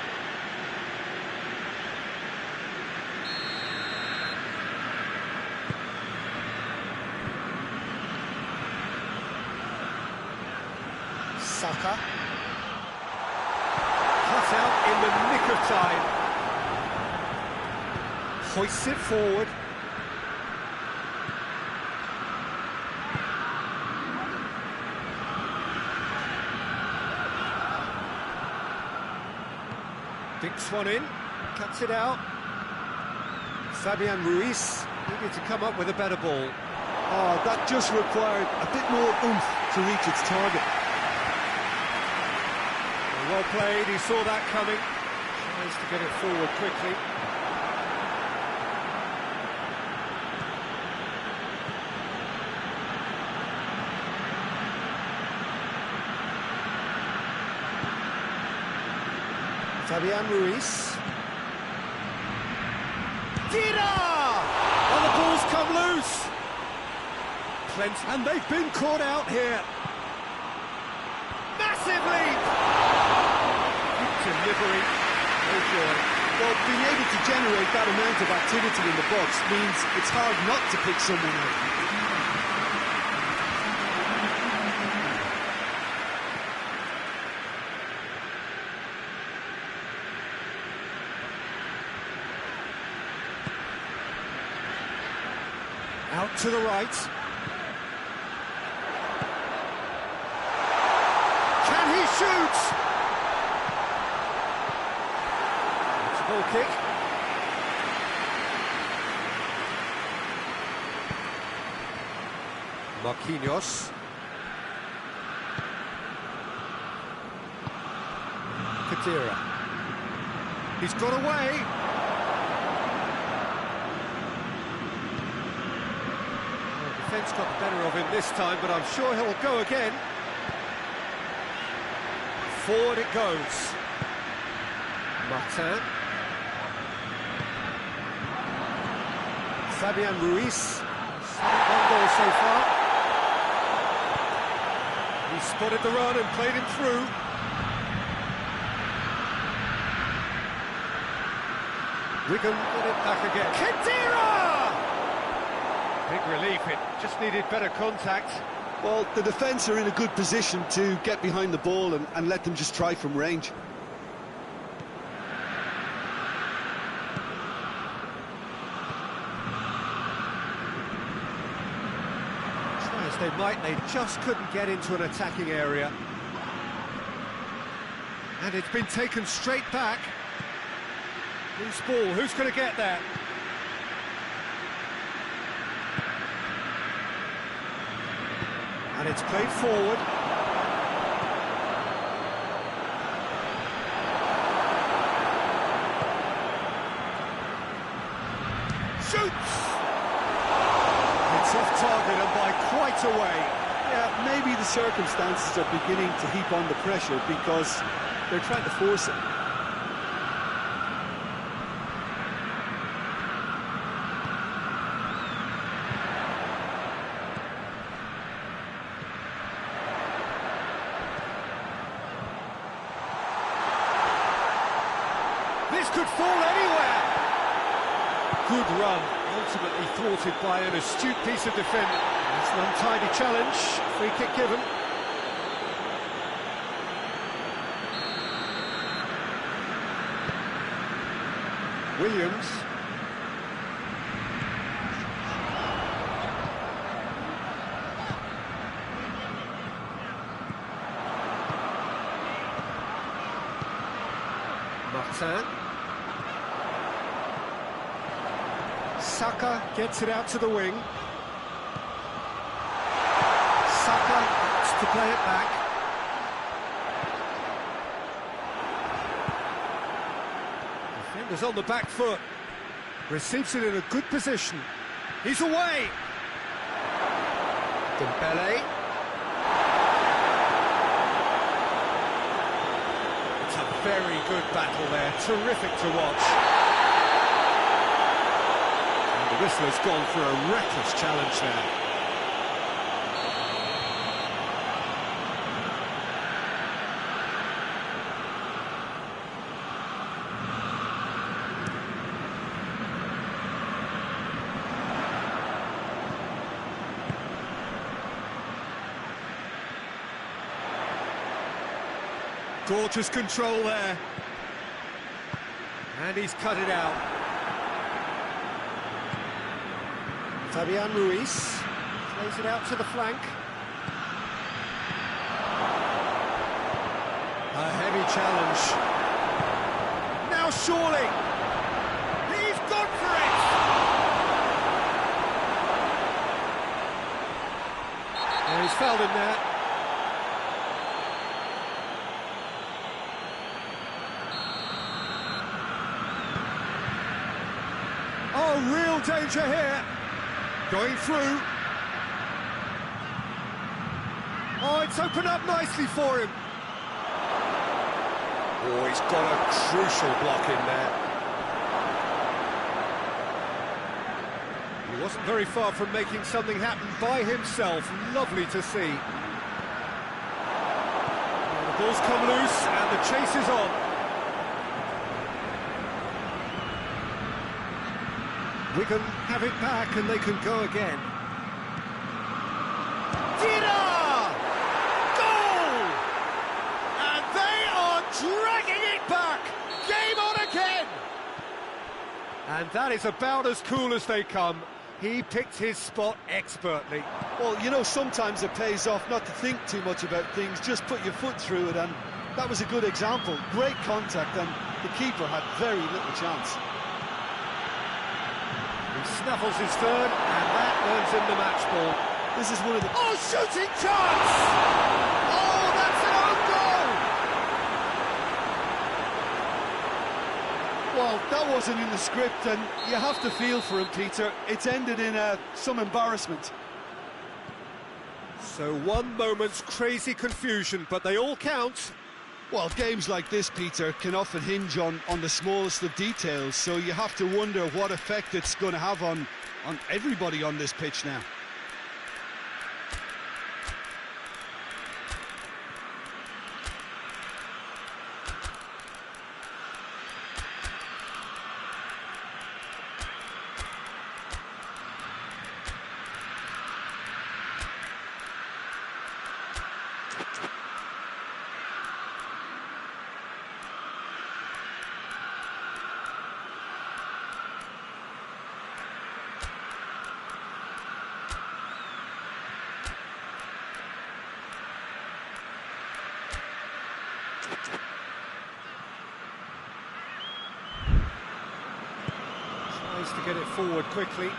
Saka. Cut out in the nick of time. Hoists it forward. Dinks one in, cuts it out. Fabian Ruiz needed to come up with a better ball. Oh, that just required a bit more oomph to reach its target. Well played, he saw that coming. Tries to get it forward quickly. Fabian Ruiz. Dida! Oh, the ball's come loose. And they've been caught out here. Massive leap! Delivery, no joy. Well, being able to generate that amount of activity in the box means it's hard not to pick someone out. Out to the right. Can he shoot? It's a ball kick. Marquinhos. Kadira. He's got away. Defence got the better of him this time, but I'm sure he'll go again. Forward it goes. P.Tan. Fabian Ruiz. One goal so far. He spotted the run and played him through. Wigan get it back again. Kadira! Big relief, it just needed better contact. Well, the defence are in a good position to get behind the ball and let them just try from range. Try as they might, they just couldn't get into an attacking area. And it's been taken straight back. Loose ball, who's going to get that? And it's played forward. Shoots! It's off target and by quite a way. Yeah, maybe the circumstances are beginning to heap on the pressure because they're trying to force it. This could fall anywhere. Good run, ultimately thwarted by an astute piece of defending. It's an untidy challenge, free kick given. Williams. P.Tan. Saka gets it out to the wing. Saka wants to play it back. Defenders on the back foot. Receives it in a good position. He's away. Dembele. It's a very good battle there. Terrific to watch. And the whistler's gone for a reckless challenge there. Gorgeous control there. And he's cut it out. Fabian Ruiz plays it out to the flank. A heavy challenge. Now surely. He's gone for it. And he's fouled him there. Oh, real danger here. Going through. Oh, it's opened up nicely for him. Oh, he's got a crucial block in there. He wasn't very far from making something happen by himself. Lovely to see. Oh, the ball's come loose and the chase is on. Wigan have it back and they can go again. Dida! Goal! And they are dragging it back! Game on again! And that is about as cool as they come. He picked his spot expertly. Well, you know, sometimes it pays off not to think too much about things, just put your foot through it, and that was a good example. Great contact, and the keeper had very little chance. He snuffles his third, and that earns him the match ball. This is one of the... Oh, shooting chance! Oh, that's an own goal! Well, that wasn't in the script, and you have to feel for him, Peter. It's ended in some embarrassment. So one moment's crazy confusion, but they all count. Well, games like this, Peter, can often hinge on the smallest of details, so you have to wonder what effect it's going to have on everybody on this pitch now. Tries to get it forward quickly.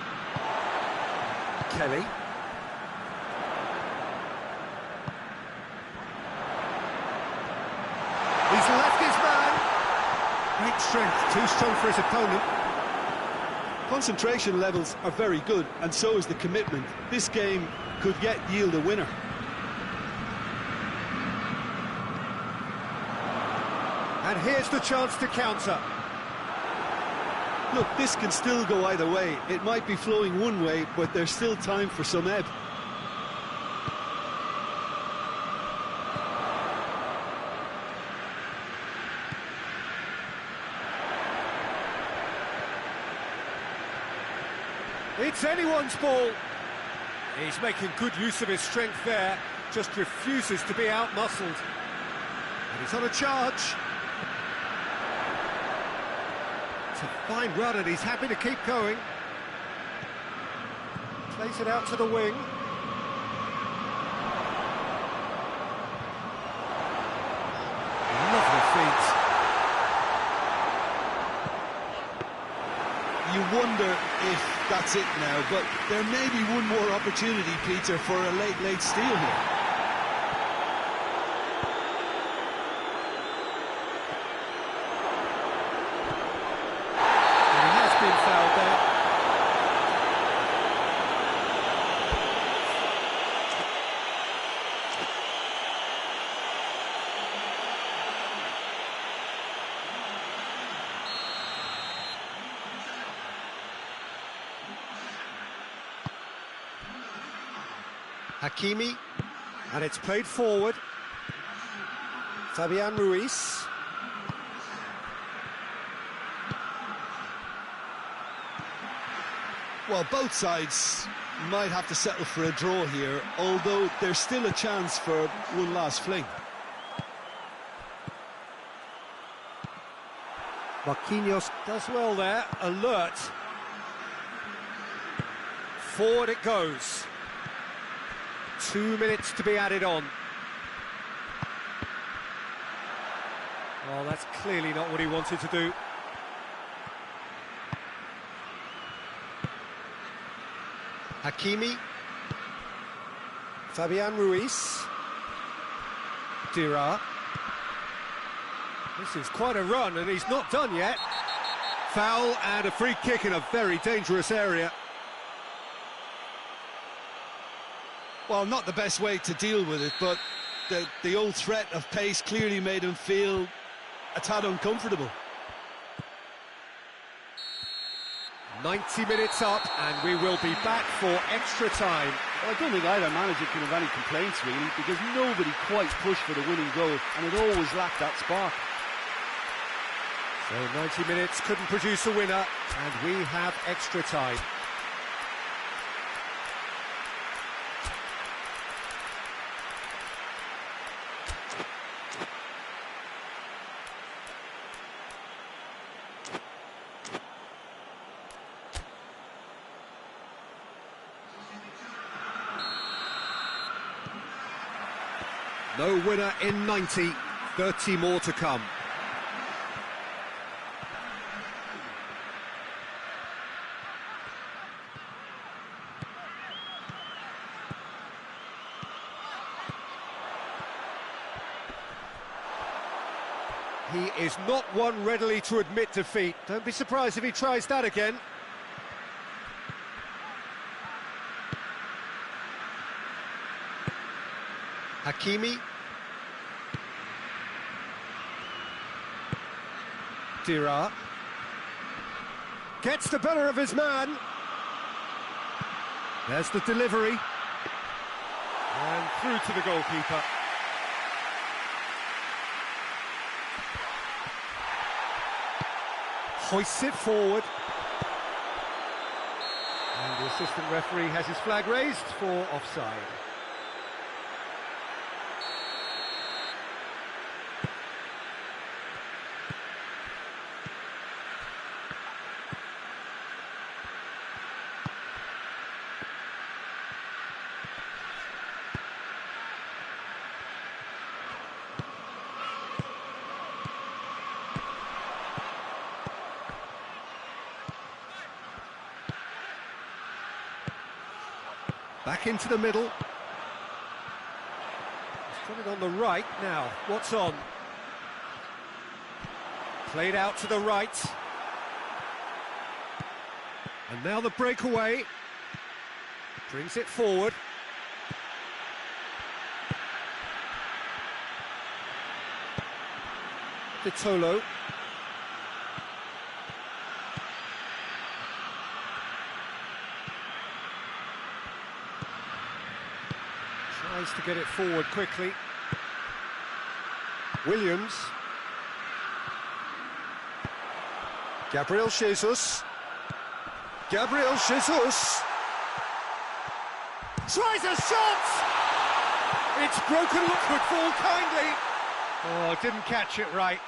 Kelly. He's left his man. Great strength, too strong for his opponent. Concentration levels are very good, and so is the commitment. This game could yet yield a winner. And here's the chance to counter. Look, this can still go either way. It might be flowing one way, but there's still time for some ebb. It's anyone's ball. He's making good use of his strength there, just refuses to be out-muscled. And he's on a charge. It's a fine run and he's happy to keep going. Plays it out to the wing. Lovely feet. You wonder if that's it now, but there may be one more opportunity, Peter, for a late steal here. He has been fouled there. Hakimi, and it's played forward. Fabian Ruiz. Well, both sides might have to settle for a draw here, although there's still a chance for one last fling. Marquinhos does well there, alert. Forward it goes. 2 minutes to be added on. Oh, that's clearly not what he wanted to do. Hakimi. Fabian Ruiz. Dira. This is quite a run, and he's not done yet. Foul and a free kick in a very dangerous area. Well, not the best way to deal with it, but the old threat of pace clearly made him feel a tad uncomfortable. 90 minutes up, and we will be back for extra time. Well, I don't think either manager can have any complaints, really, because nobody quite pushed for the winning goal, and it always lacked that spark. So 90 minutes couldn't produce a winner, and we have extra time. No winner in 90, 30 more to come. He is not one readily to admit defeat. Don't be surprised if he tries that again. Hakimi. Dira. Gets the better of his man. There's the delivery. And through to the goalkeeper. Hoists it forward. And the assistant referee has his flag raised for offside. Back into the middle. He's got it on the right now. What's on? Played out to the right. And now the breakaway. Brings it forward. Vitolo. Tries to get it forward quickly. Williams. Gabriel Jesus. Gabriel Jesus. Tries a shot! It's broken, could fall kindly. Oh, didn't catch it right.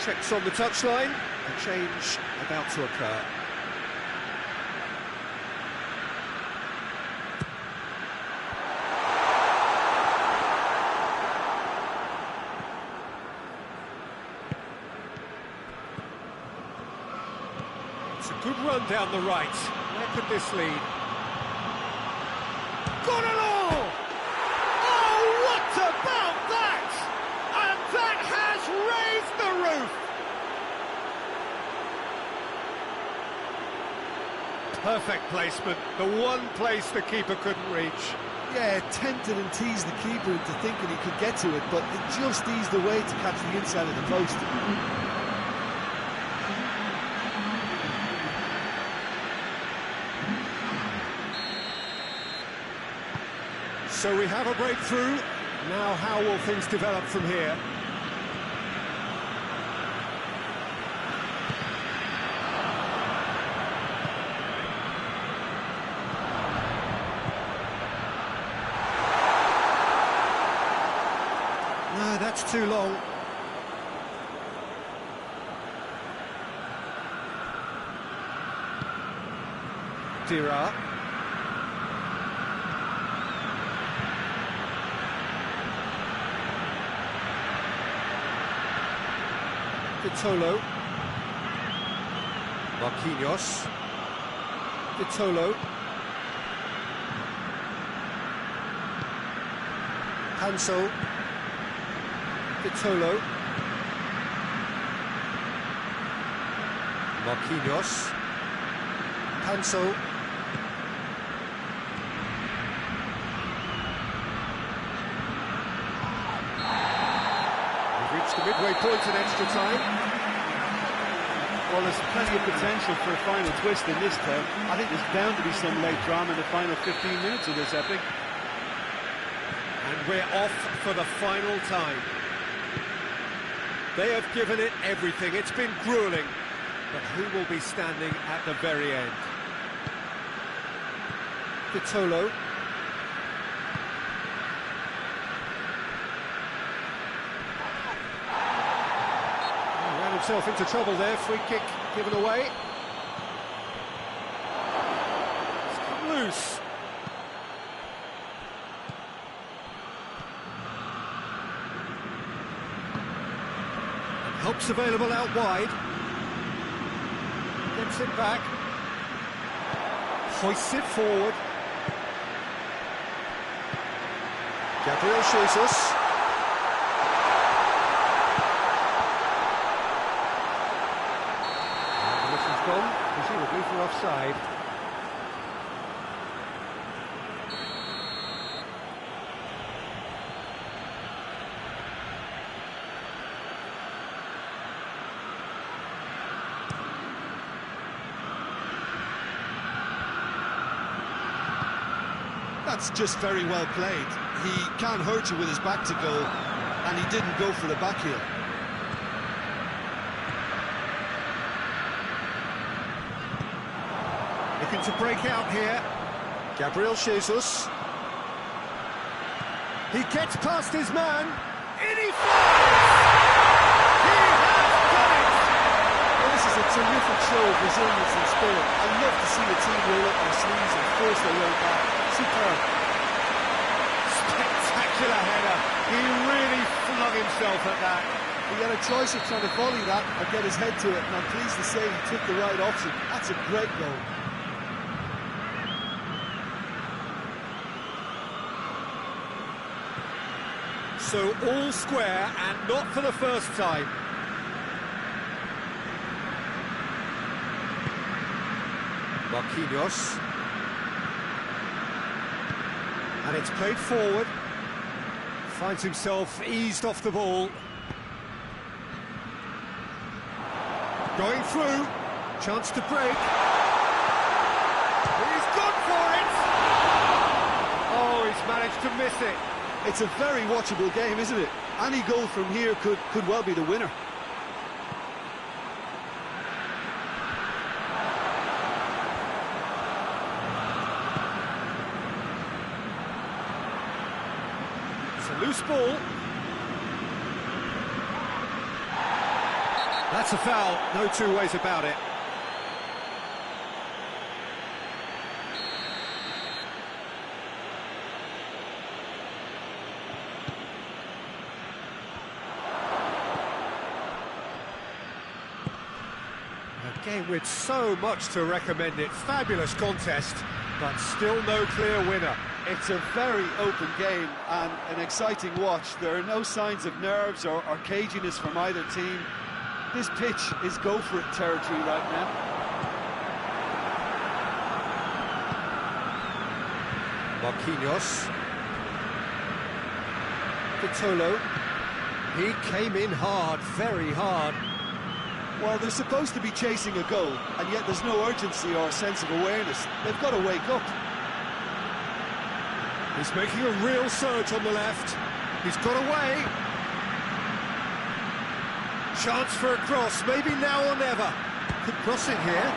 Checks on the touchline, a change about to occur. It's a good run down the right. Where could this lead? Got it all! Oh, what about that? And that has raised the roof! Perfect placement, the one place the keeper couldn't reach. Yeah, tempted and teased the keeper into thinking he could get to it, but it just eased away to catch the inside of the post. So we have a breakthrough. Now how will things develop from here? No, that's too long. Diachi. Vitolo. Marquinhos. Vitolo. Hansel. Vitolo. Marquinhos. Hansel. We've reached the midway point in extra time. Well, there's plenty of potential for a final twist in this term. I think there's bound to be some late drama in the final 15 minutes of this epic. And we're off for the final time. They have given it everything. It's been grueling. But who will be standing at the very end? Vitolo. Ran himself into trouble there. Free kick given away. It's come loose. Help's available out wide. Gets it back. Hoists it forward. Gabriel Jesus. And the whistle's gone, presumably for offside. That's just very well played. He can't hurt you with his back to goal, and he didn't go for the back heel. Looking to break out here. Gabriel Jesus. He gets past his man. In he flies! He has done it! Well, this is a terrific show of resilience and spirit. I love to see the team roll up their sleeves and force their way back. Superb. Spectacular header. He really flung himself at that. He had a choice of trying to volley that or get his head to it, and I'm pleased to say he took the right option. That's a great goal. So all square, and not for the first time. Marquinhos. And it's played forward. Finds himself eased off the ball. Going through. Chance to break. He's gone for it! Oh, he's managed to miss it. It's a very watchable game, isn't it? Any goal from here could well be the winner. It's a loose ball. That's a foul, no two ways about it. A game with so much to recommend it. Fabulous contest, but still no clear winner. It's a very open game and an exciting watch. There are no signs of nerves or caginess from either team. This pitch is go-for-it territory right now. Marquinhos. Vitolo. He came in hard, very hard. Well, they're supposed to be chasing a goal, and yet there's no urgency or sense of awareness. They've got to wake up. He's making a real surge on the left. He's got away. Chance for a cross, maybe now or never. Could cross it here.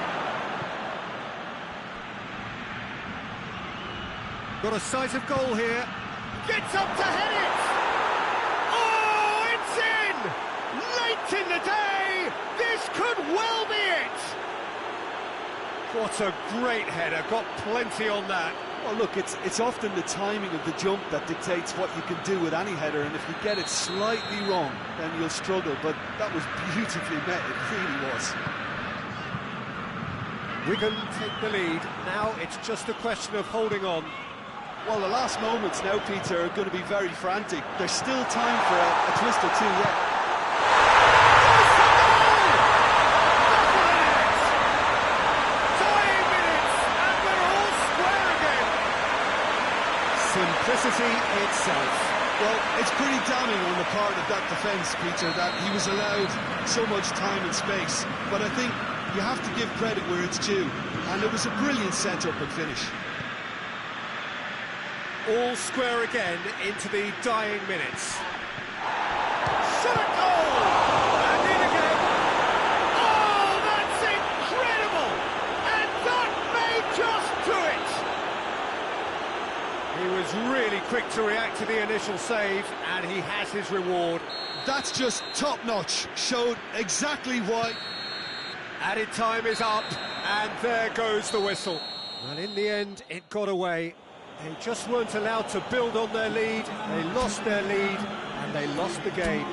Got a sight of goal here. Gets up to head it! Oh, it's in! Late in the day! This could well be it! What a great header, got plenty on that. Well, look, it's often the timing of the jump that dictates what you can do with any header, and if you get it slightly wrong, then you'll struggle, but that was beautifully met, it really was. Wigan take the lead, now it's just a question of holding on. Well, the last moments now, Peter, are going to be very frantic. There's still time for a twist or two yet. Simplicity itself. Well, it's pretty damning on the part of that defence, Peter, that he was allowed so much time and space. But I think you have to give credit where it's due, and it was a brilliant set-up and finish. All square again into the dying minutes. Shot a goal! And in again. Oh, that's incredible! And that may just do it! He was really quick to react to the initial save, and he has his reward. That's just top-notch, showed exactly why. Added time is up, and there goes the whistle. Well, in the end, it got away. They just weren't allowed to build on their lead, they lost their lead, and they lost the game.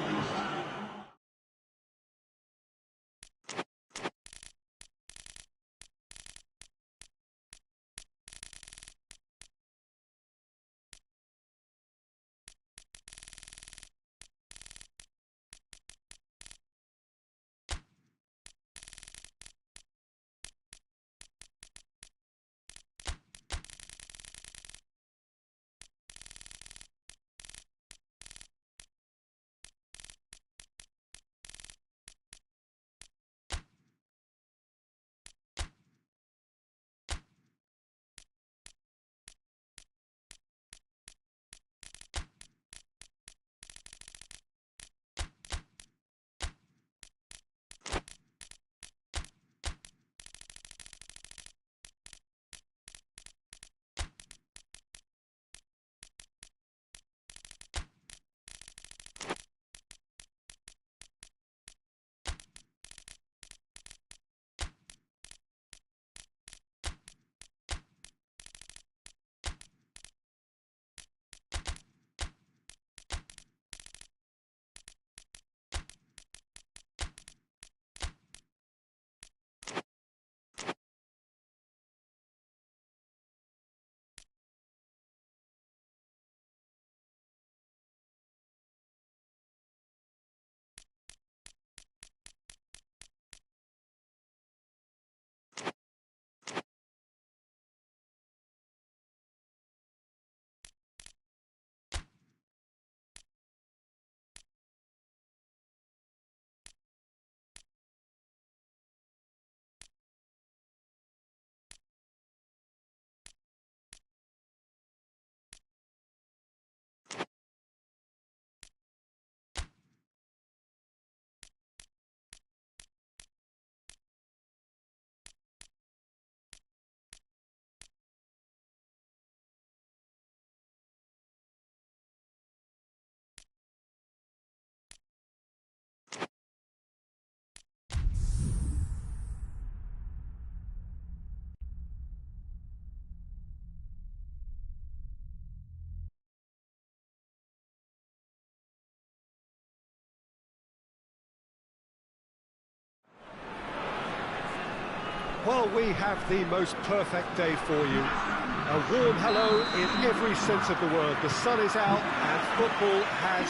Well, we have the most perfect day for you. A warm hello in every sense of the word. The sun is out and football has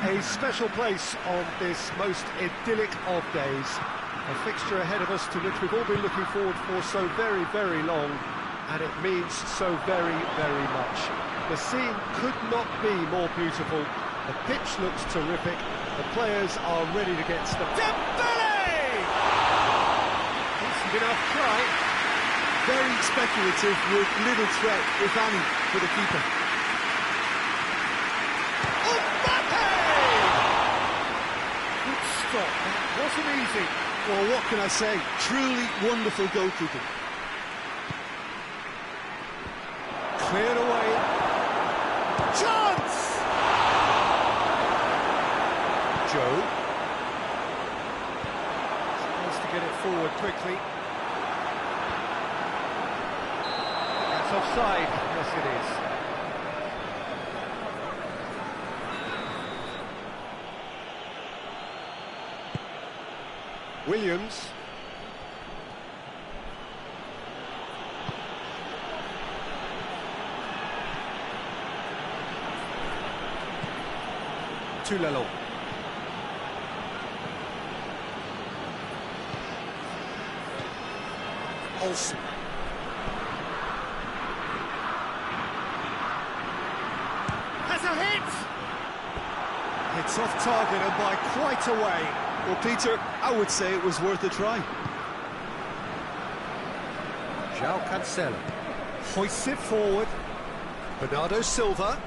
a special place on this most idyllic of days. A fixture ahead of us to which we've all been looking forward for so very, very long, and it means so very, very much. The scene could not be more beautiful. The pitch looks terrific. The players are ready to get stuck. Dembele! Decent enough try. Very speculative with little threat, if any, for the keeper. Good stop. That wasn't easy. Well, what can I say? Truly wonderful goalkeeping. Cleared away. Chance! Joe. Supposed to get it forward quickly. That's offside. Yes, it is. Williams. Tulelo. Olsen. Has a hit! It's off target and by quite a way. Well, Peter, I would say it was worth a try. João Cancelo hoists it forward. Bernardo Silva.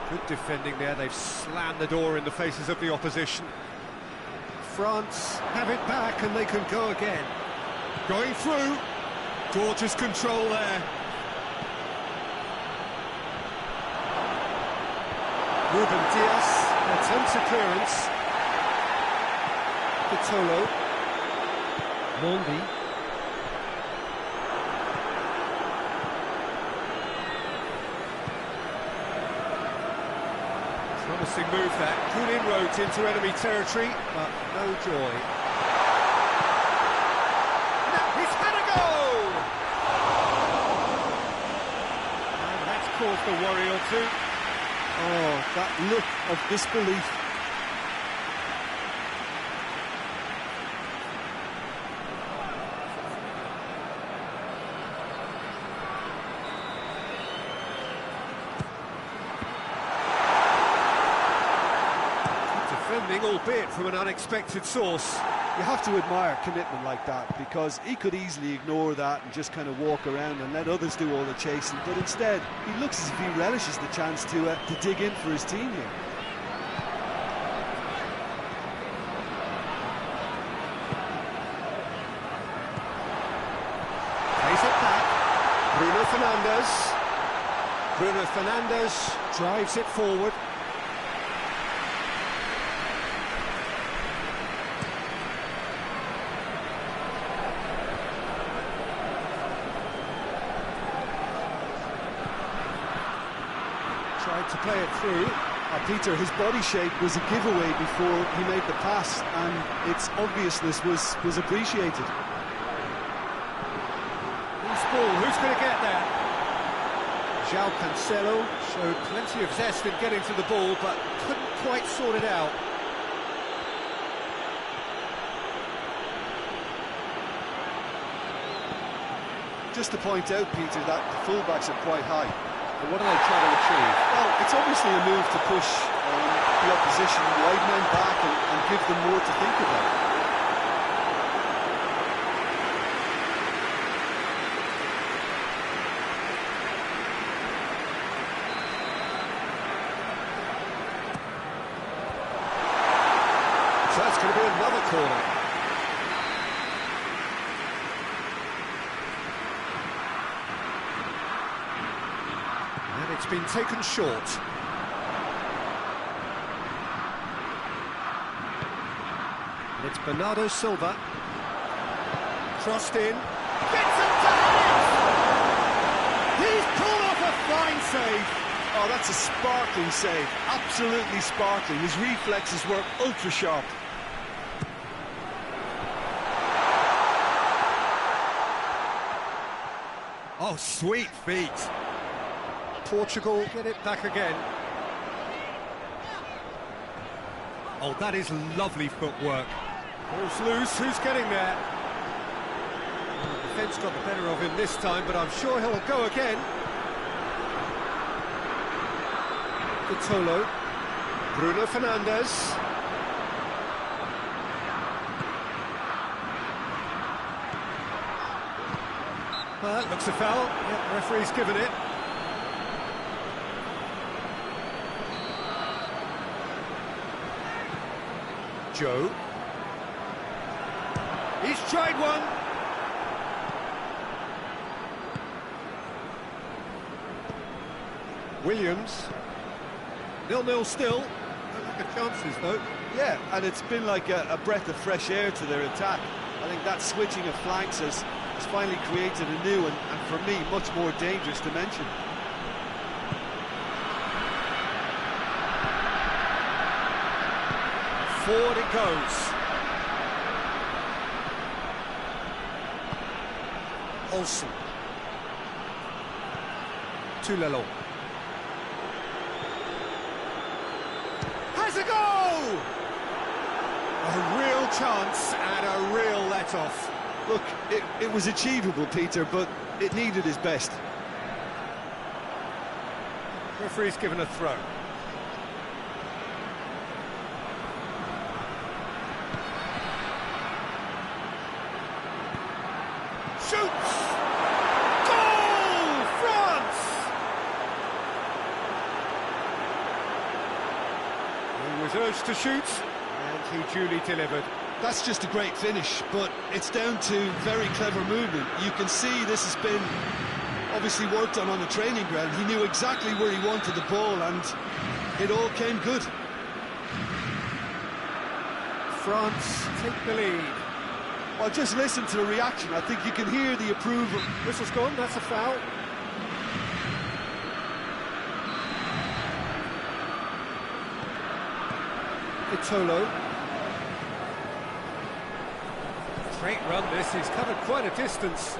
Good defending there. They've slammed the door in the faces of the opposition. France have it back and they can go again. Going through. Gorgeous control there. Ruben Dias attempts a clearance. Pitolo. Mondi. Promising move that. Good inroads into enemy territory, but no joy. Now he's had a go! And that's caused a worry or two. Oh, that look of disbelief. Defending, albeit from an unexpected source. You have to admire commitment like that, because he could easily ignore that and just kind of walk around and let others do all the chasing, but instead he looks as if he relishes the chance to dig in for his team here. Plays it back. Bruno Fernandes. Bruno Fernandes drives it forward. Tried to play it through. Peter, his body shape was a giveaway before he made the pass, and its obviousness was appreciated. Loose ball, who's going to get there? João Cancelo showed plenty of zest in getting to the ball, but couldn't quite sort it out. Just to point out, Peter, that the fullbacks are quite high. And what are they trying to achieve? Well, it's obviously a move to push the opposition wide men back and give them more to think about. So that's going to be another corner. And it's been taken short. And it's Bernardo Silva. Crossed in. Gets it to it! He's pulled off a fine save. Oh, that's a sparkling save. Absolutely sparkling. His reflexes were ultra sharp. Oh, sweet feet. Portugal get it back again. Oh, that is lovely footwork. Ball's loose, who's getting there? Well, the defence got the better of him this time, but I'm sure he'll go again. Tolo, Bruno Fernandes. Well, that looks a foul. Yeah, the referee's given it. Joe. He's tried one. Williams. 0-0 still. Don't like the chances, though. Yeah, and it's been like a breath of fresh air to their attack. I think that switching of flanks has finally created a new and for me, much more dangerous dimension. Forward it goes. Olsen. Tulelo. Has a goal! A real chance and a real let-off. Look, it was achievable, Peter, but it needed his best. Referee's given a throw. Shoots! Goal! France! He was urged to shoot, and he duly delivered. That's just a great finish, but it's down to very clever movement. You can see this has been obviously worked on the training ground. He knew exactly where he wanted the ball, and it all came good. France take the lead. Well, just listen to the reaction. I think you can hear the approval. Whistle's gone, that's a foul. Itolo. Great run this, he's covered quite a distance.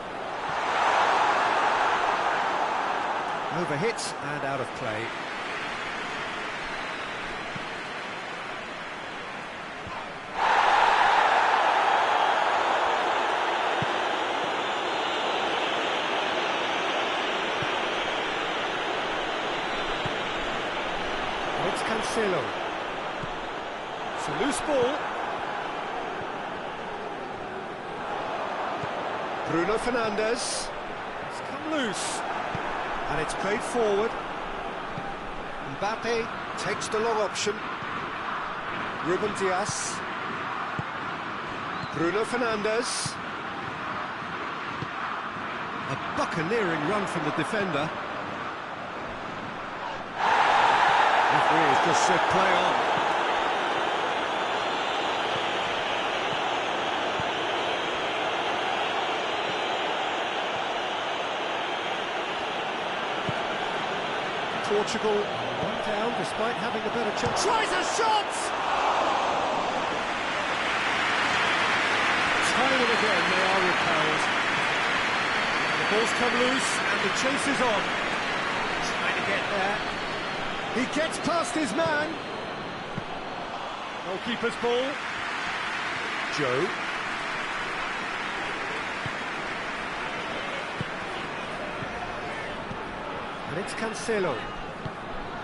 Overhit and out of play. It's Cancelo. It's a loose ball. Bruno Fernandes. It's come loose. And it's played forward. Mbappe takes the long option. Ruben Dias. Bruno Fernandes. A buccaneering run from the defender. Referee has just said play on. Portugal one down despite having a better chance. Tries a shot! Time and again they are repelled. The ball's come loose and the chase is on. Trying to get there. He gets past his man. Goalkeeper's ball. Joe. And it's Cancelo.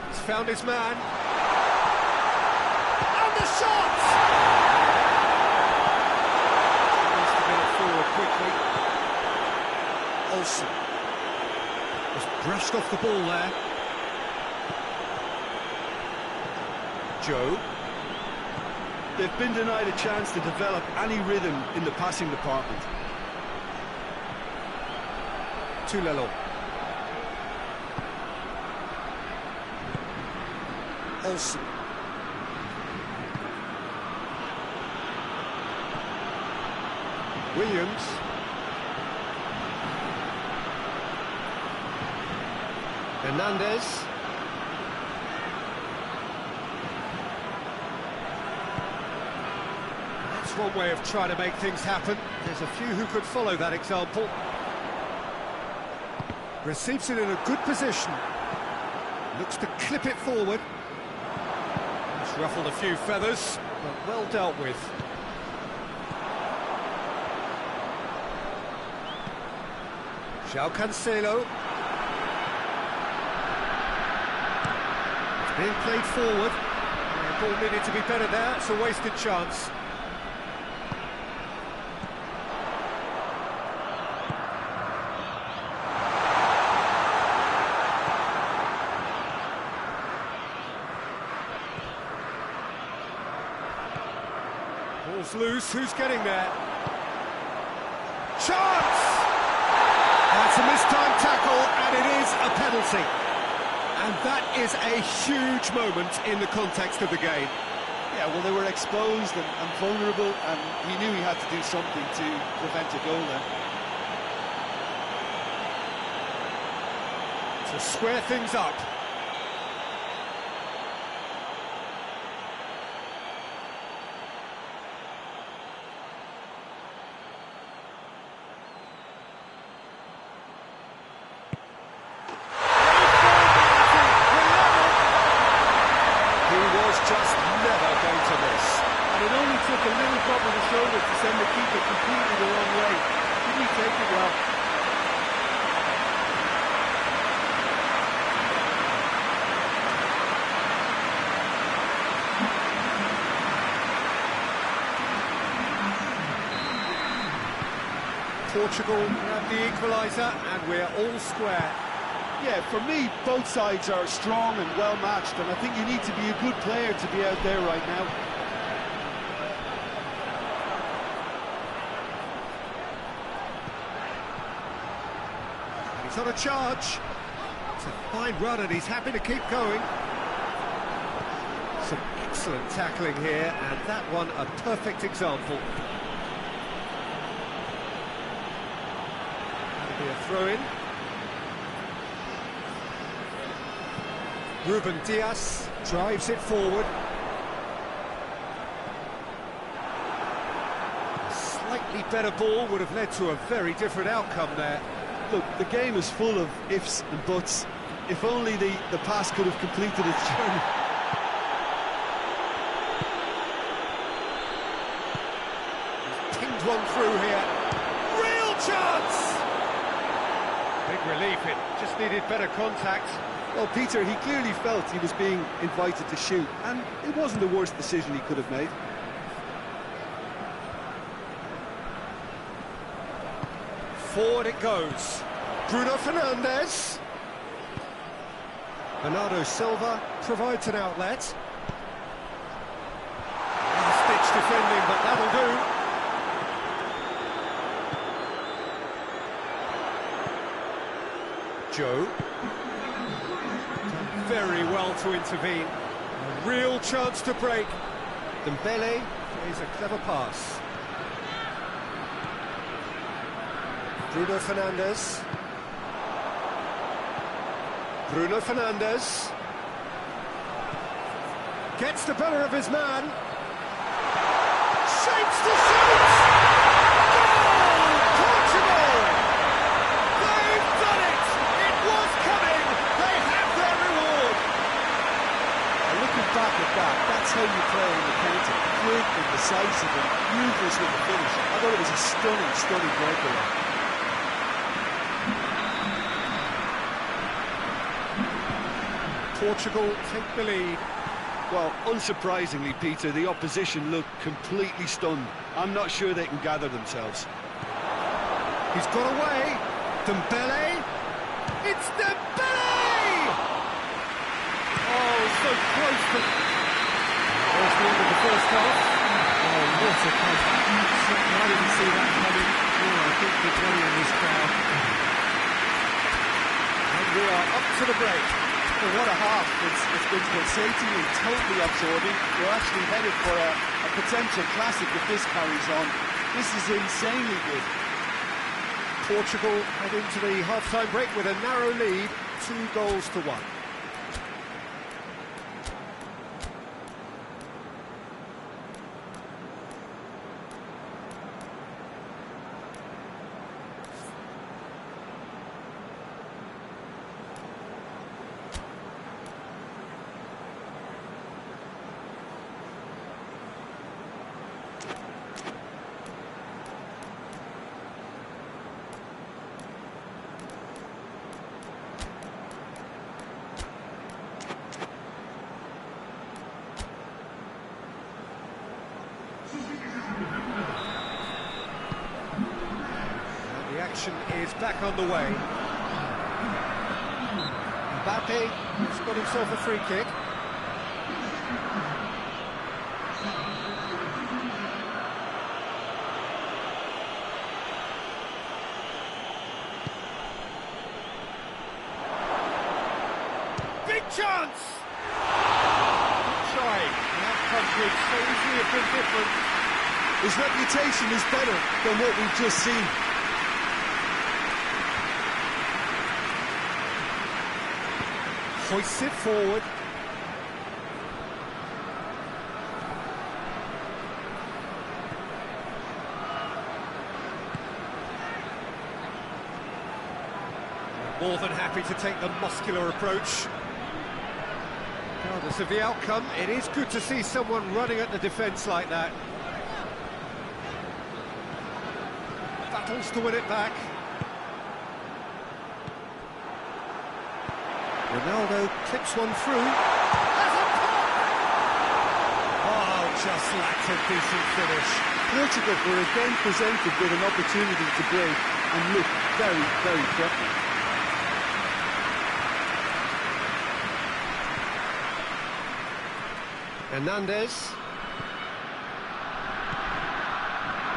He's found his man. And the shot! Needs to get it forward quickly. Olsen. Just brushed off the ball there. Joe. They've been denied a chance to develop any rhythm in the passing department. Tulelo. Olsen. Williams. Fernandes. That's one way of trying to make things happen. There's a few who could follow that example. Receives it in a good position. Looks to clip it forward. It's ruffled a few feathers, but well dealt with. João Cancelo. It's being played forward. The ball needed to be better there. It's a wasted chance. Ball's loose. Who's getting there? Chance! That's a mistimed tackle, and it is a penalty. And that is a huge moment in the context of the game. Yeah, well, they were exposed and vulnerable, and he knew he had to do something to prevent a goal there. To square things up. Just never going to miss. And it only took a little drop of the shoulder to send the keeper completely the wrong way. Didn't he take it well? Portugal have the equaliser, and we're all square. Yeah, for me, both sides are strong and well-matched, and I think you need to be a good player to be out there right now. He's on a charge. It's a fine run, and he's happy to keep going. Some excellent tackling here, and that one a perfect example. That'll be a throw-in. Ruben Dias drives it forward. A slightly better ball would have led to a very different outcome there. Look, the game is full of ifs and buts. If only the pass could have completed its journey. He's pinged one through here. Real chance! Big relief, it just needed better contact. Well, Peter, he clearly felt he was being invited to shoot, and it wasn't the worst decision he could have made. Forward it goes. Bruno Fernandes. Bernardo Silva provides an outlet. Stitch defending, but that'll do. Joe. Very well to intervene. A real chance to break. Dembele plays a clever pass. Bruno Fernandes. Bruno Fernandes. Gets the better of his man. Shapes to shoot! Goal! Portugal! They've done it! It was coming! They have their reward! Looking back at that, that's how you play in the counter. Quick and decisive and ruthless with the finish. I thought it was a stunning, stunning breakaway. Portugal take the lead. Well, unsurprisingly, Peter, the opposition looked completely stunned. I'm not sure they can gather themselves. He's got away. Dembele. It's Dembele! Oh, so close to... There's the end of the first half. Oh, what a comeback. I didn't see that coming. Oh, I think the 20 in this crowd. And we are up to the break. Well, what a half. It's been pulsating and totally absorbing. We're actually headed for a potential classic if this carries on. This is insanely good. Portugal head into the half-time break with a narrow lead, 2-1. action is back on the way. Mbappe has got himself a free kick. Big chance! Trying. The outcome could so easily have been different. His reputation is better than what we've just seen. Hoists it forward. More than happy to take the muscular approach. Regardless of the outcome, it is good to see someone running at the defence like that. Battles to win it back. Ronaldo clips one through. Has a pop! Oh, just lacked a decent finish. Portugal were again presented with an opportunity to break and look very, very threatening. Hernandez.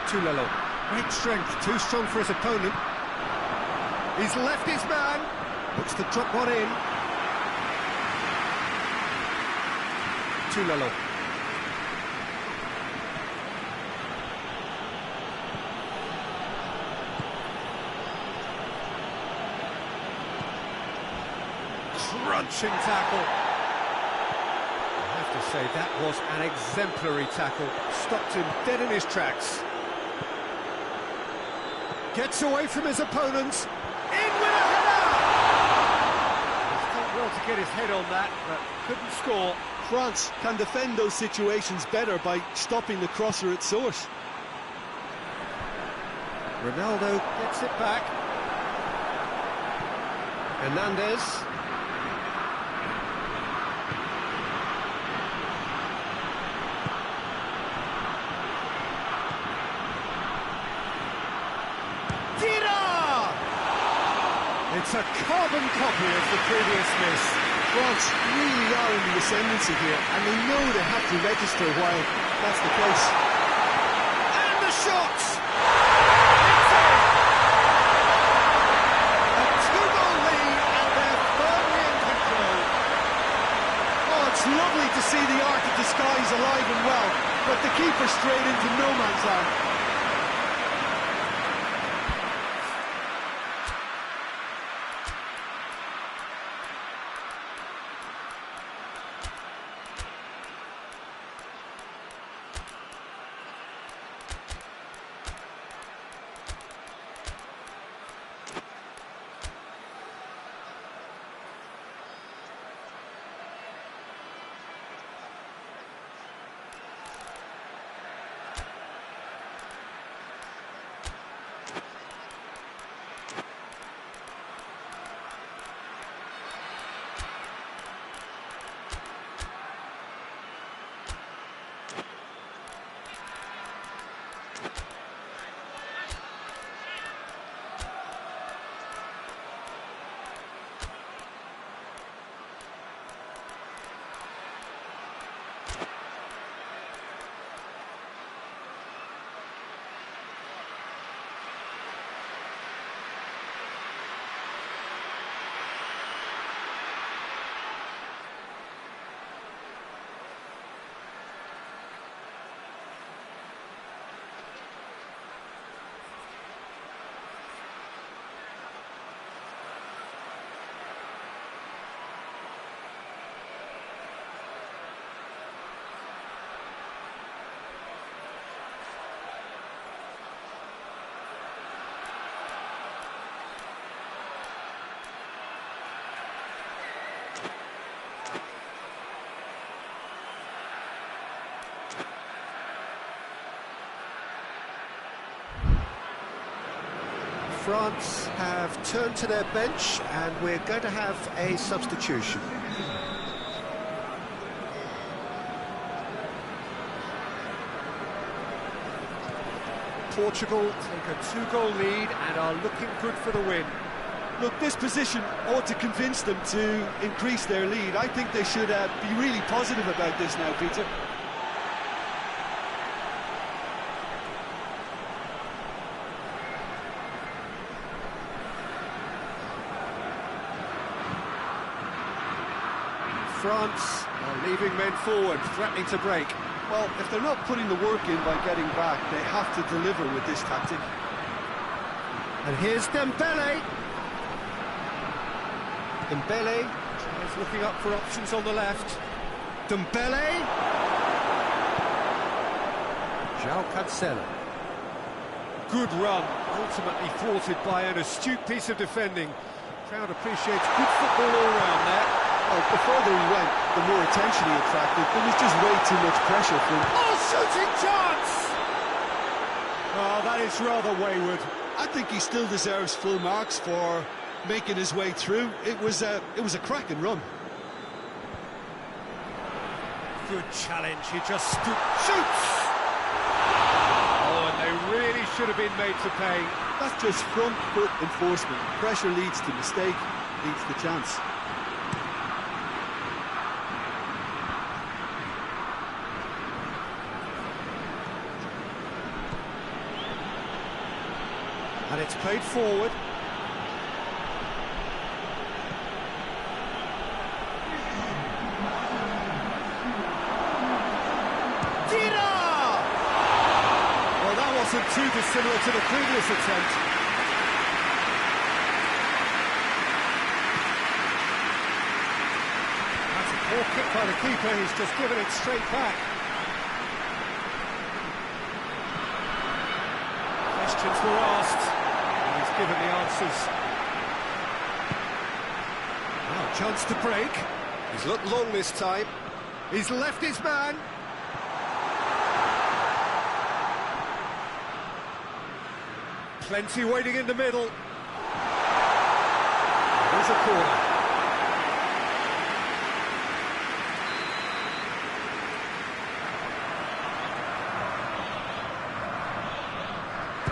Tulalo. Great strength, too strong for his opponent. He's left his man. Looks to drop one in. Tulalo. Crunching tackle. I have to say, that was an exemplary tackle. Stopped him dead in his tracks. Gets away from his opponents. In with a header! He's done well to get his head on that, but couldn't score. France can defend those situations better by stopping the crosser at source. Ronaldo gets it back. Hernandez. It's a carbon copy of the previous miss. France really are in the ascendancy here, and they know they have to register while that's the case. And the shots! It's in! A two-goal lead, and they're firmly in control. Oh, it's lovely to see the art of disguise alive and well, but the keeper straight into no man's land. France have turned to their bench, and we're going to have a substitution. Portugal take a 2-goal lead and are looking good for the win. Look, this position ought to convince them to increase their lead. I think they should be really positive about this now, Peter. France are leaving men forward, threatening to break. Well, if they're not putting the work in by getting back, they have to deliver with this tactic. And here's Dembele. Dembele is looking up for options on the left. Dembele. João Cancelo. Good run, ultimately thwarted by an astute piece of defending. Crowd appreciates good football all round there. Well, the further he went, the more attention he attracted. There was just way too much pressure for him. Oh, shooting chance! Oh, that is rather wayward. I think he still deserves full marks for making his way through. It was a cracking run. Good challenge, he just shoots! Oh, and they really should have been made to pay. That's just front foot enforcement. Pressure leads to mistake, leads to chance. And it's played forward. Dida! Well, that wasn't too dissimilar to the previous attempt. That's a poor kick by the keeper, he's just given it straight back. Questions were asked. He's given the answers. Now, chance to break. He's looked long this time. He's left his man. Plenty waiting in the middle. There's a corner.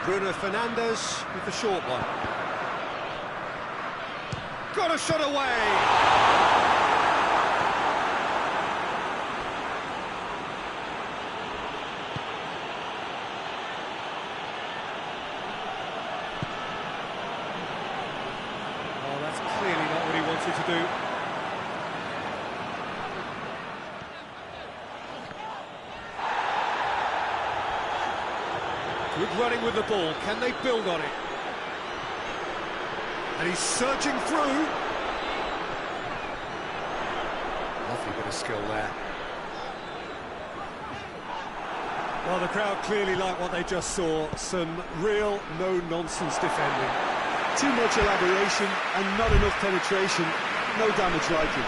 Bruno Fernandes with the short one. Got a shot away! Oh, that's clearly not what he wanted to do. Good running with the ball, can they build on it? And he's surging through. Lovely bit of skill there. Well, the crowd clearly like what they just saw. Some real no-nonsense defending. Too much elaboration and not enough penetration. No damage likely.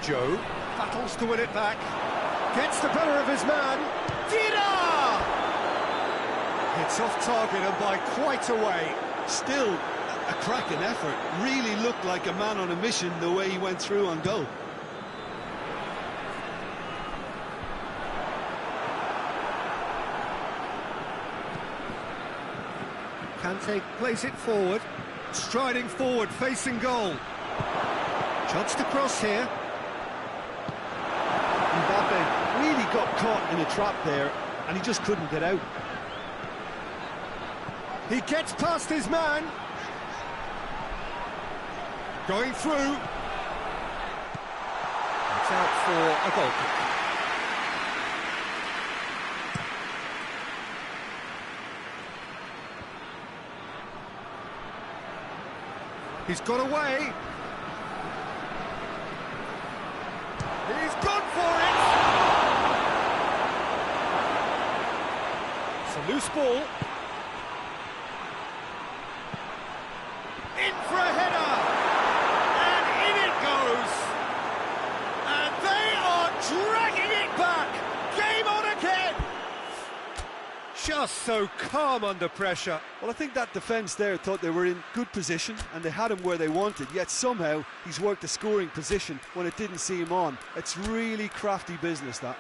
Joe battles to win it back, gets the better of his man. Dida! It's off target and by quite a way. Still a cracking effort. Really looked like a man on a mission the way he went through on goal. Kante plays it forward, striding forward, facing goal. Chance to cross here. Mbappe really got caught in a trap there, and he just couldn't get out. He gets past his man. Going through. It's out for a goal kick. He's got away. He's gone for it! It's a loose ball. In for a header! just so calm under pressure. Well, I think that defence there thought they were in good position and they had him where they wanted, yet somehow he's worked a scoring position when it didn't see him on. It's really crafty business, that.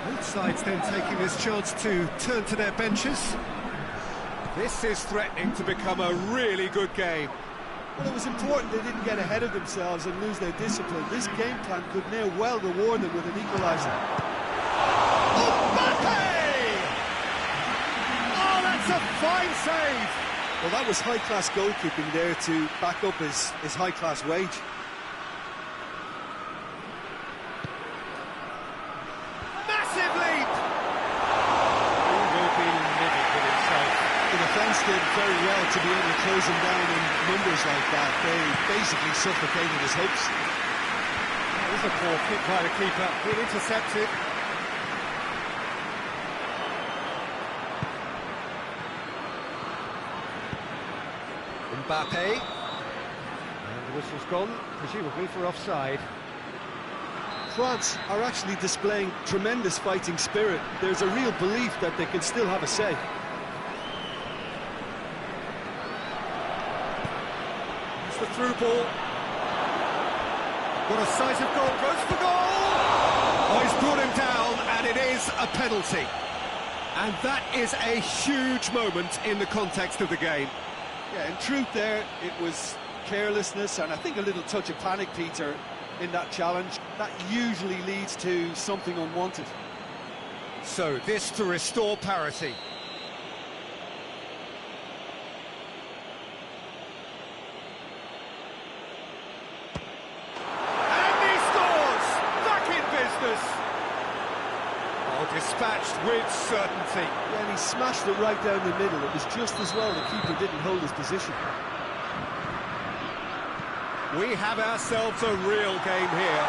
Both sides then taking this chance to turn to their benches. This is threatening to become a really good game. Well, it was important they didn't get ahead of themselves and lose their discipline. This game plan could now well reward them with an equaliser. Oh, that's a fine save! Well, that was high-class goalkeeping there to back up his high-class wage. Massive leap! He will be livid with himself. The defence did very well to be able to close him down in numbers like that. They basically suffocated his hopes. That was a poor kick by the keeper. Been intercepted. Mbappe. And the whistle's gone, presumably for offside. France are actually displaying tremendous fighting spirit. There's a real belief that they can still have a say. It's the through ball. Got a sight of goal, goes for goal! Oh, he's brought him down, and it is a penalty. And that is a huge moment in the context of the game. Yeah, in truth there, it was carelessness and I think a little touch of panic, Peter, in that challenge. That usually leads to something unwanted. So this to restore parity. And he scores! Back in business! Oh, dispatched with certainty. Yeah, and he smashed it right down the middle. It was just as well the keeper didn't hold his position. We have ourselves a real game here.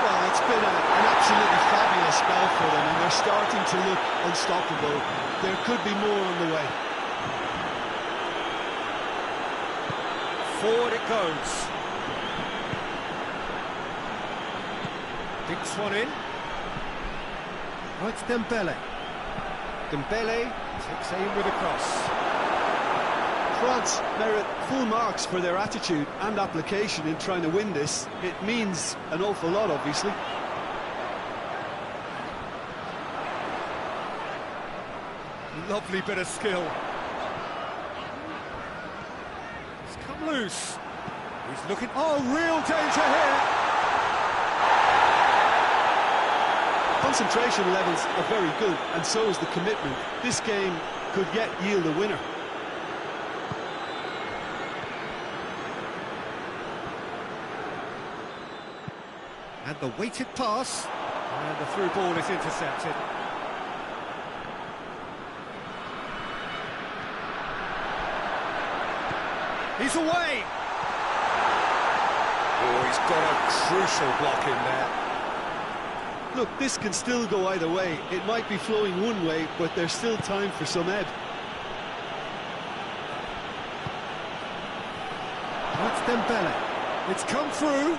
Well, it's been an absolutely fabulous spell for them, and they're starting to look unstoppable. There could be more on the way. Forward it goes. Dinks one in. Oh, it's Dembele. Dembele takes aim with a cross. France merit full marks for their attitude and application in trying to win this. It means an awful lot, obviously. Lovely bit of skill. It's come loose. He's looking... Oh, real danger here! Concentration levels are very good, and so is the commitment. This game could yet yield a winner. And the weighted pass, and the through ball is intercepted. He's away! Oh, he's got a crucial block in there. Look, this can still go either way. It might be flowing one way, but there's still time for some ebb. That's Dembele. It's come through.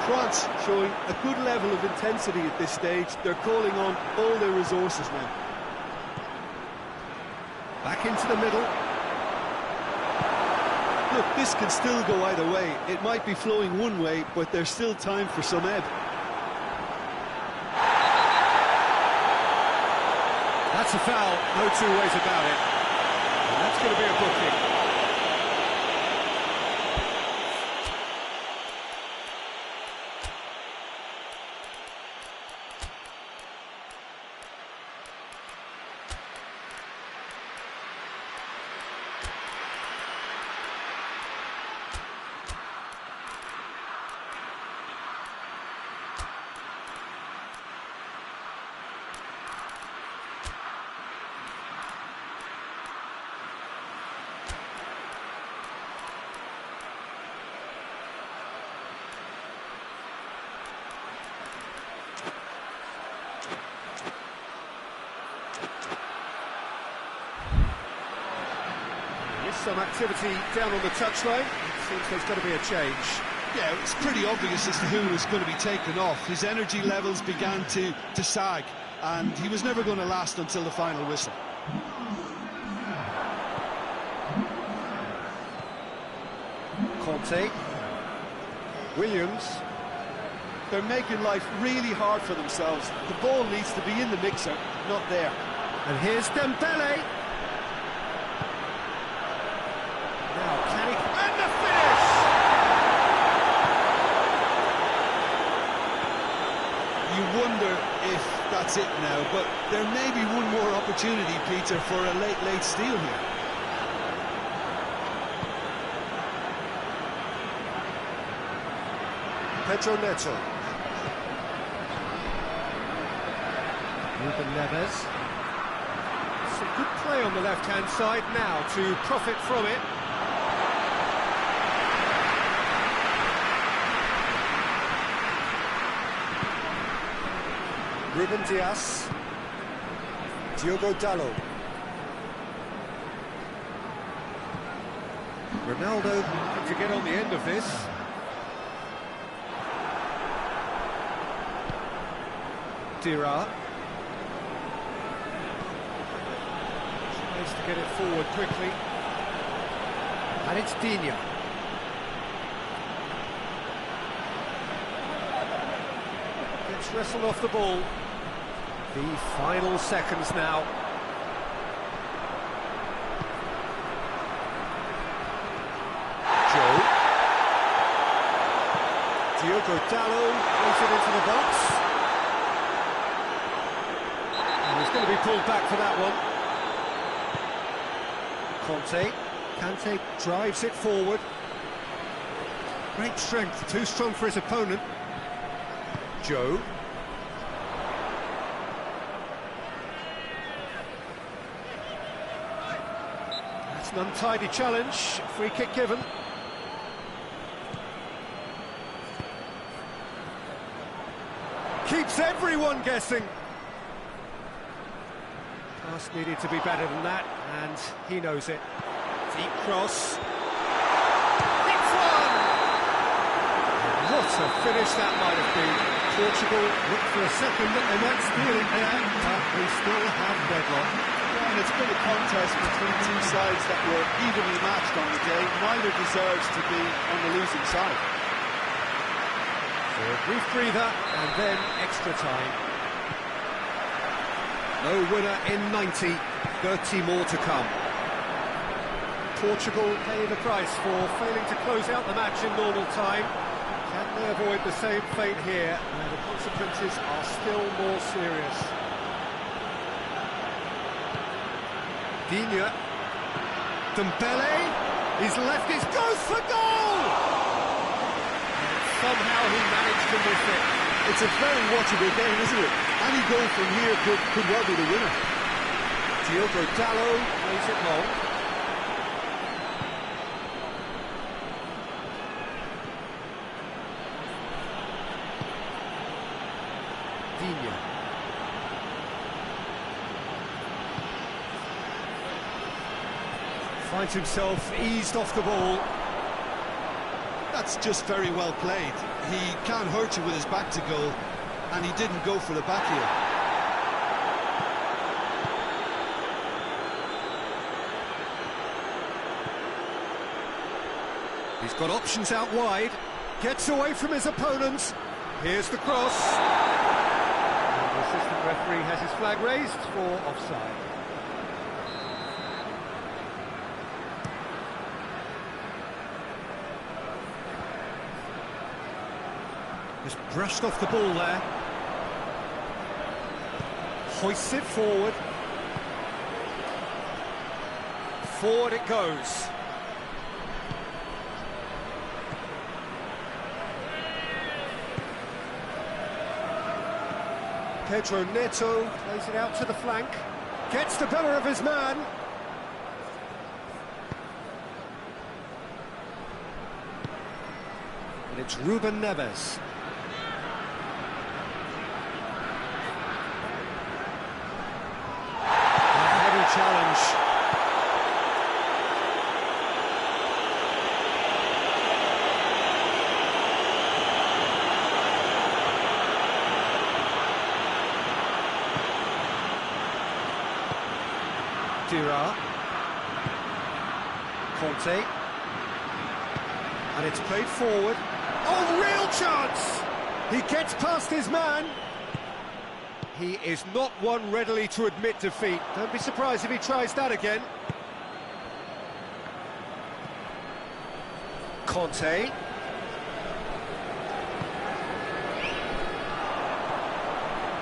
France showing a good level of intensity at this stage. They're calling on all their resources now. Back into the middle. Look, this can still go either way. It might be flowing one way, but there's still time for some ebb. That's a foul, no two ways about it. And that's going to be a booking. some activity down on the touchline. It seems there's got to be a change. Yeah, it's pretty obvious as to who was going to be taken off. His energy levels began to sag, and he was never going to last until the final whistle. Conte. Williams. They're making life really hard for themselves. The ball needs to be in the mixer, not there. And here's Dembele. Now, can he... And the finish! You wonder if that's it now, but there may be one more opportunity, Peter, for a late steal here. Pedro Neto. Ruben Neves. Some good play on the left-hand side now to profit from it. Ruben Dias. Diogo Dalot. Ronaldo looking to get on the end of this. Dira. Tries to get it forward quickly. And it's Digne. Gets wrestled off the ball. The final seconds now. Joe. Diogo Dalot plays it into the box. He's going to be pulled back for that one. Conte. Kante drives it forward. Great strength, too strong for his opponent. Joe. That's an untidy challenge. Free kick given. Keeps everyone guessing. Pass needed to be better than that, and he knows it. Deep cross. It's one! What a finish that might have been. Portugal looked for a second that they might steal it there, but we still have deadlock. Yeah, and it's been a contest between two sides that were evenly matched on the day. Neither deserves to be on the losing side. So a brief breather, and then extra time. No winner in 90, 30 more to come. Portugal pay the price for failing to close out the match in normal time. Can they avoid the same fate here, where the consequences are still more serious? Digne. Dembele. He's left his goes for goal! And somehow he managed to miss it. It's a very watchable game, isn't it? Any goal from here could well be the winner. Diogo Dalot plays it long. Digne. Finds himself eased off the ball. That's just very well played. He can't hurt you with his back to goal, and he didn't go for the back heel. He's got options out wide. Gets away from his opponents. Here's the cross. And the assistant referee has his flag raised for offside. Just brushed off the ball there. Hoists it forward. Forward it goes. Pedro Neto plays it out to the flank. Gets the better of his man. And it's Ruben Neves. Challenge. Dira. Conte. And it's played forward. Oh, real chance! He gets past his man. He is not one readily to admit defeat. Don't be surprised if he tries that again. Conte.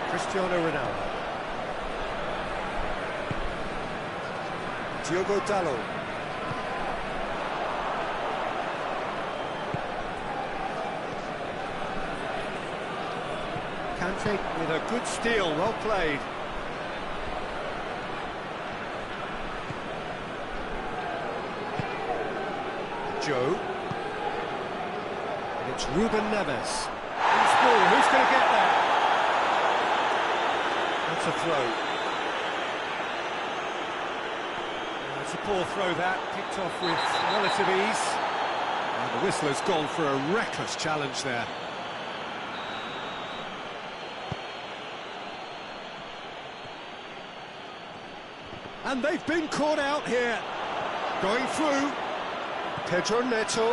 Cristiano Ronaldo. Diogo Dalot. Kante with a good steal, well played. Joe. And it's Ruben Neves. Loose ball, who's going to get that? That's a throw. It's a poor throw that, picked off with relative ease. And the whistler's gone for a reckless challenge there. And they've been caught out here. Going through. Pedro Neto.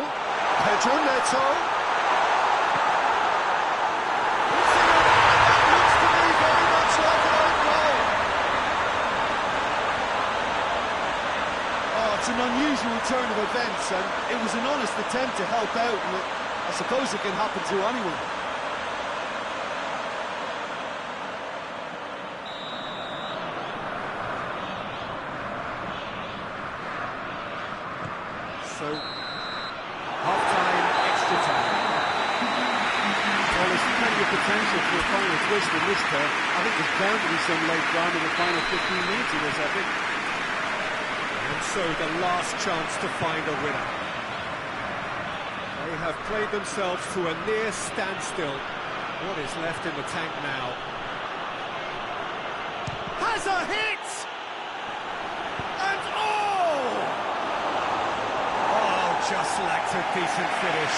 Pedro Neto. That looks to me very much like an own goal. Oh, it's an unusual turn of events, and it was an honest attempt to help out, and I suppose it can happen to anyone. So, half-time, extra time. Well, there's plenty of potential for a final twist in this pair. I think there's bound to be some late drama in the final 15 minutes of this epic. And so the last chance to find a winner. They have played themselves to a near standstill. What is left in the tank now? Has a hit! And just lacked a decent finish.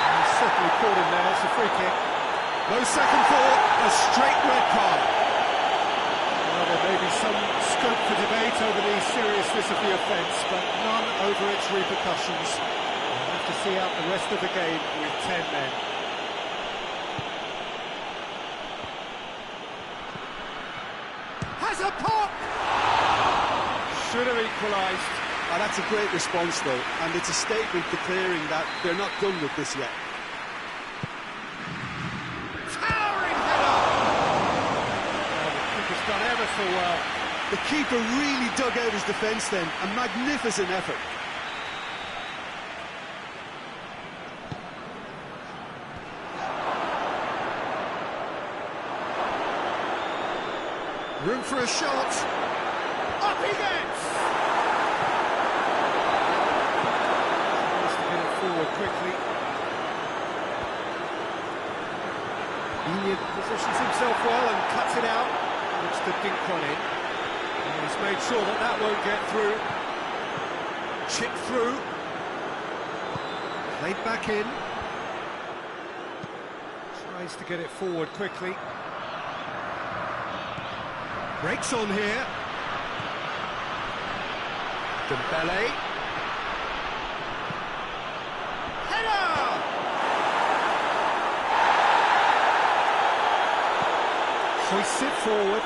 He's certainly caught him there, it's a free kick. No second thought, a straight red card. Well, there may be some scope for debate over the seriousness of the offence, but none over its repercussions. To see out the rest of the game with 10 men. Has a pop! Should have equalised. Oh, that's a great response, though, and it's a statement declaring that they're not done with this yet. Towering header! Oh, the keeper's done ever so well. The keeper really dug out his defence then, a magnificent effort. Room for a shot. Up he gets! Has to get it forward quickly. Union positions himself well and cuts it out. Looks to dink one in. And he's made sure that that won't get through. Chip through. Played back in. Tries to get it forward quickly. Breaks on here. Dembele. Header! Hoists it forward.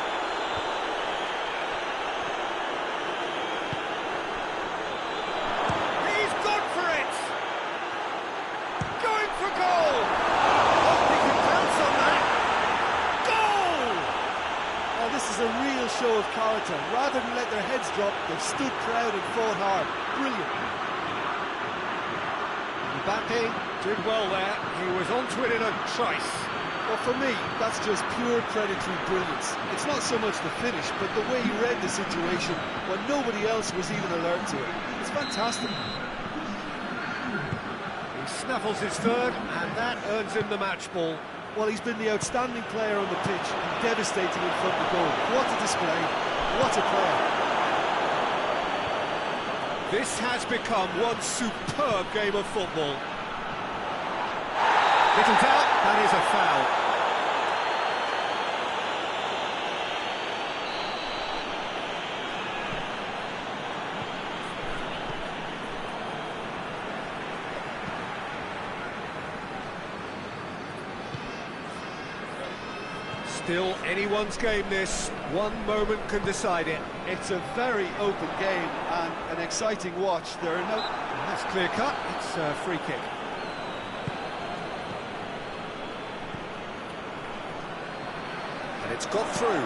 He's gone for it! Going for goal! Oh, he can bounce on that! Goal! Oh, this is a real show of character. Rather than let their heads drop, they've stood proud and fought hard. Brilliant. Mbappe did well there. He was onto it in a trice. Well, for me, that's just pure predatory brilliance. It's not so much the finish, but the way he read the situation when nobody else was even alert to it. It's fantastic. He snaffles his third, and that earns him the match ball. Well, he's been the outstanding player on the pitch and devastating in front of goal. What a display. What a player. This has become one superb game of football. Little doubt, that is a foul. Still anyone's game this, one moment can decide it. It's a very open game and an exciting watch. There are no... That's clear cut, it's a free kick. And it's got through.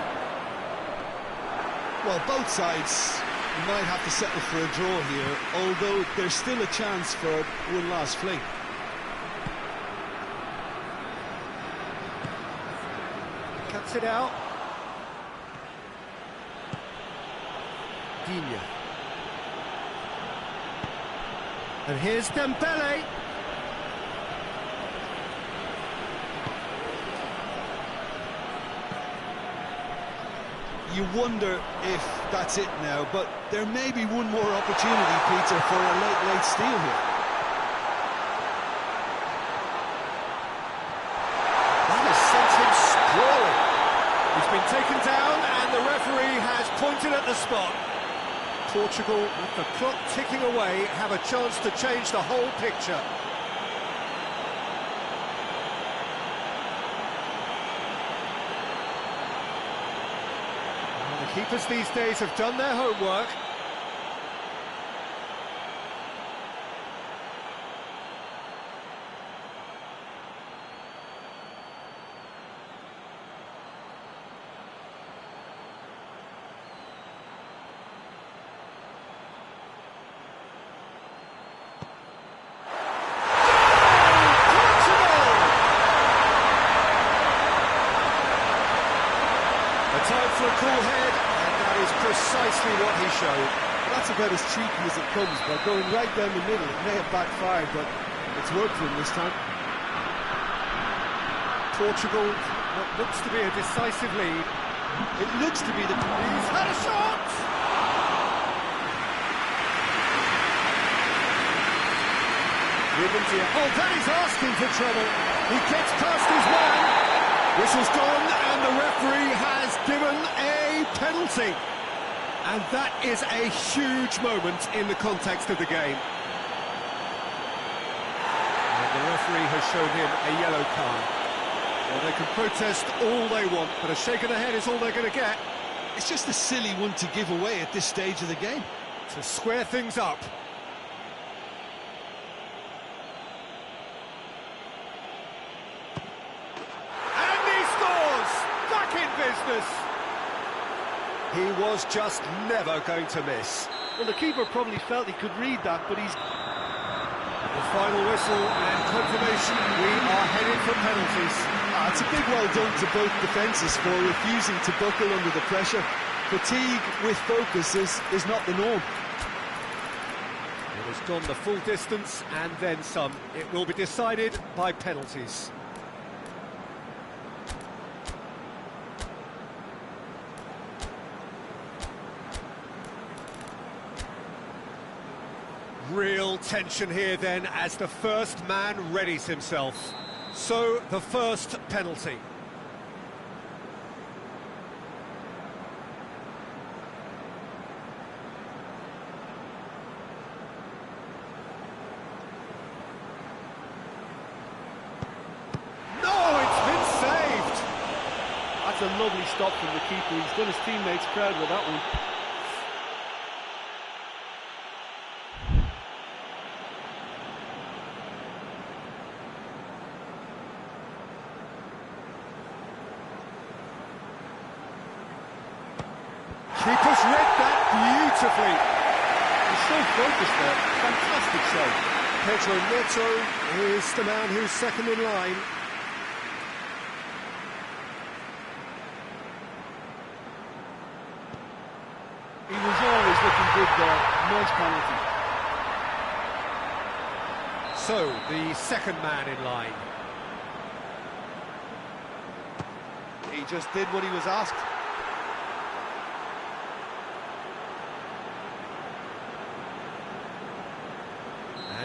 Well, both sides might have to settle for a draw here, although there's still a chance for one last fling. Cuts it out. Diachi. And here's Dembele. You wonder if that's it now, but there may be one more opportunity, Peter, for a late steal here. That has sent him sprawling. He's been taken down and the referee has pointed at the spot. Portugal, with the clock ticking away, have a chance to change the whole picture. The keepers these days have done their homework. Time for a cool head, and that is precisely what he showed. That's about as cheeky as it comes. By going right down the middle, it may have backfired, but it's worked for him this time. Portugal, what looks to be a decisive lead. It looks to be the... He's had a shot! Ribbons here. Oh, that is asking for trouble. He gets past his man. Whistle's gone, and the referee has given a penalty. And that is a huge moment in the context of the game. And the referee has shown him a yellow card. Well, they can protest all they want, but a shake of the head is all they're going to get. It's just a silly one to give away at this stage of the game. To square things up. Business. He was just never going to miss. Well, the keeper probably felt he could read that, but he's... The final whistle and confirmation, we are headed for penalties. It's a big well done to both defences for refusing to buckle under the pressure. Fatigue with focus is not the norm. It has gone the full distance and then some. It will be decided by penalties. Real tension here then as the first man readies himself. So, the first penalty. No, it's been saved! That's a lovely stop from the keeper. He's done his teammates proud with that one. Keeper's read that beautifully. He's so focused there. Fantastic save. Pedro Neto is the man who's second in line. He was always looking good there. Nice penalty. So, the second man in line. He just did what he was asked.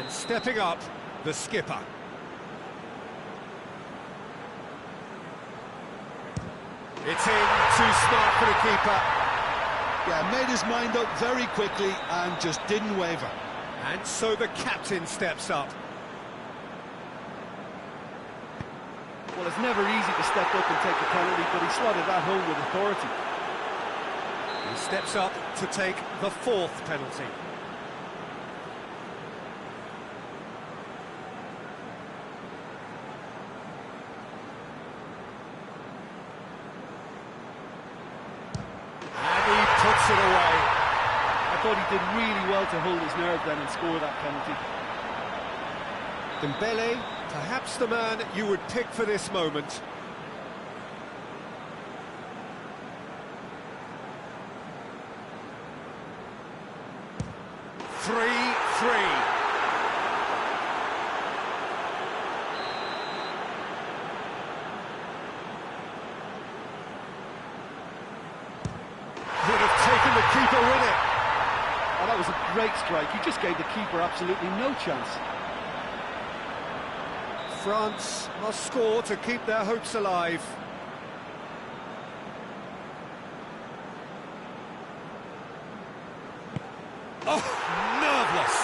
And stepping up, the skipper. It's in, too smart for the keeper. Yeah, made his mind up very quickly and just didn't waver. And so the captain steps up. Well, it's never easy to step up and take a penalty, but he slotted that home with authority. He steps up to take the fourth penalty. And he puts it away. I thought he did really well to hold his nerve then and score that penalty. Dembele, perhaps the man you would pick for this moment. Three. Would have taken the keeper with it. Oh, that was a great strike. He just gave the keeper absolutely no chance. France must score to keep their hopes alive. Oh, nerveless.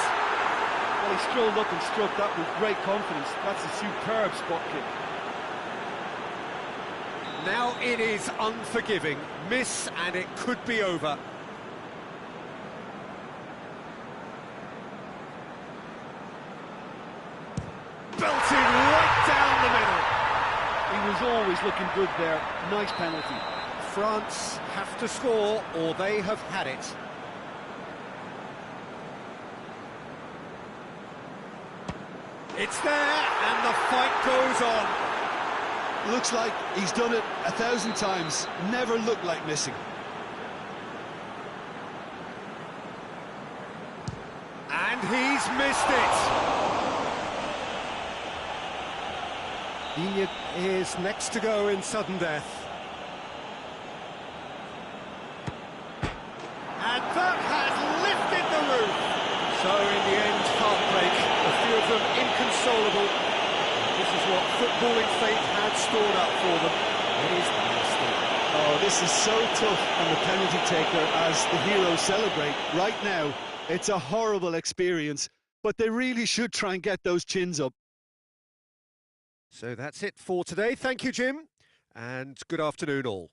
Well, he strolled up and struck that with great confidence. That's a superb spot kick. Now it is unforgiving. Miss and it could be over. Belted right down the middle. He was always looking good there. Nice penalty. France have to score or they have had it. It's there and the fight goes on. Looks like he's done it 1,000 times. Never looked like missing. And he's missed it. Diachi is next to go in sudden death. And that has lifted the roof. So in the end, heartbreak. A few of them inconsolable. This is what footballing fate had stored up for them. It is nasty. Oh, this is so tough on the penalty taker as the heroes celebrate. Right now, it's a horrible experience, but they really should try and get those chins up. So that's it for today. Thank you, Jim, and good afternoon all.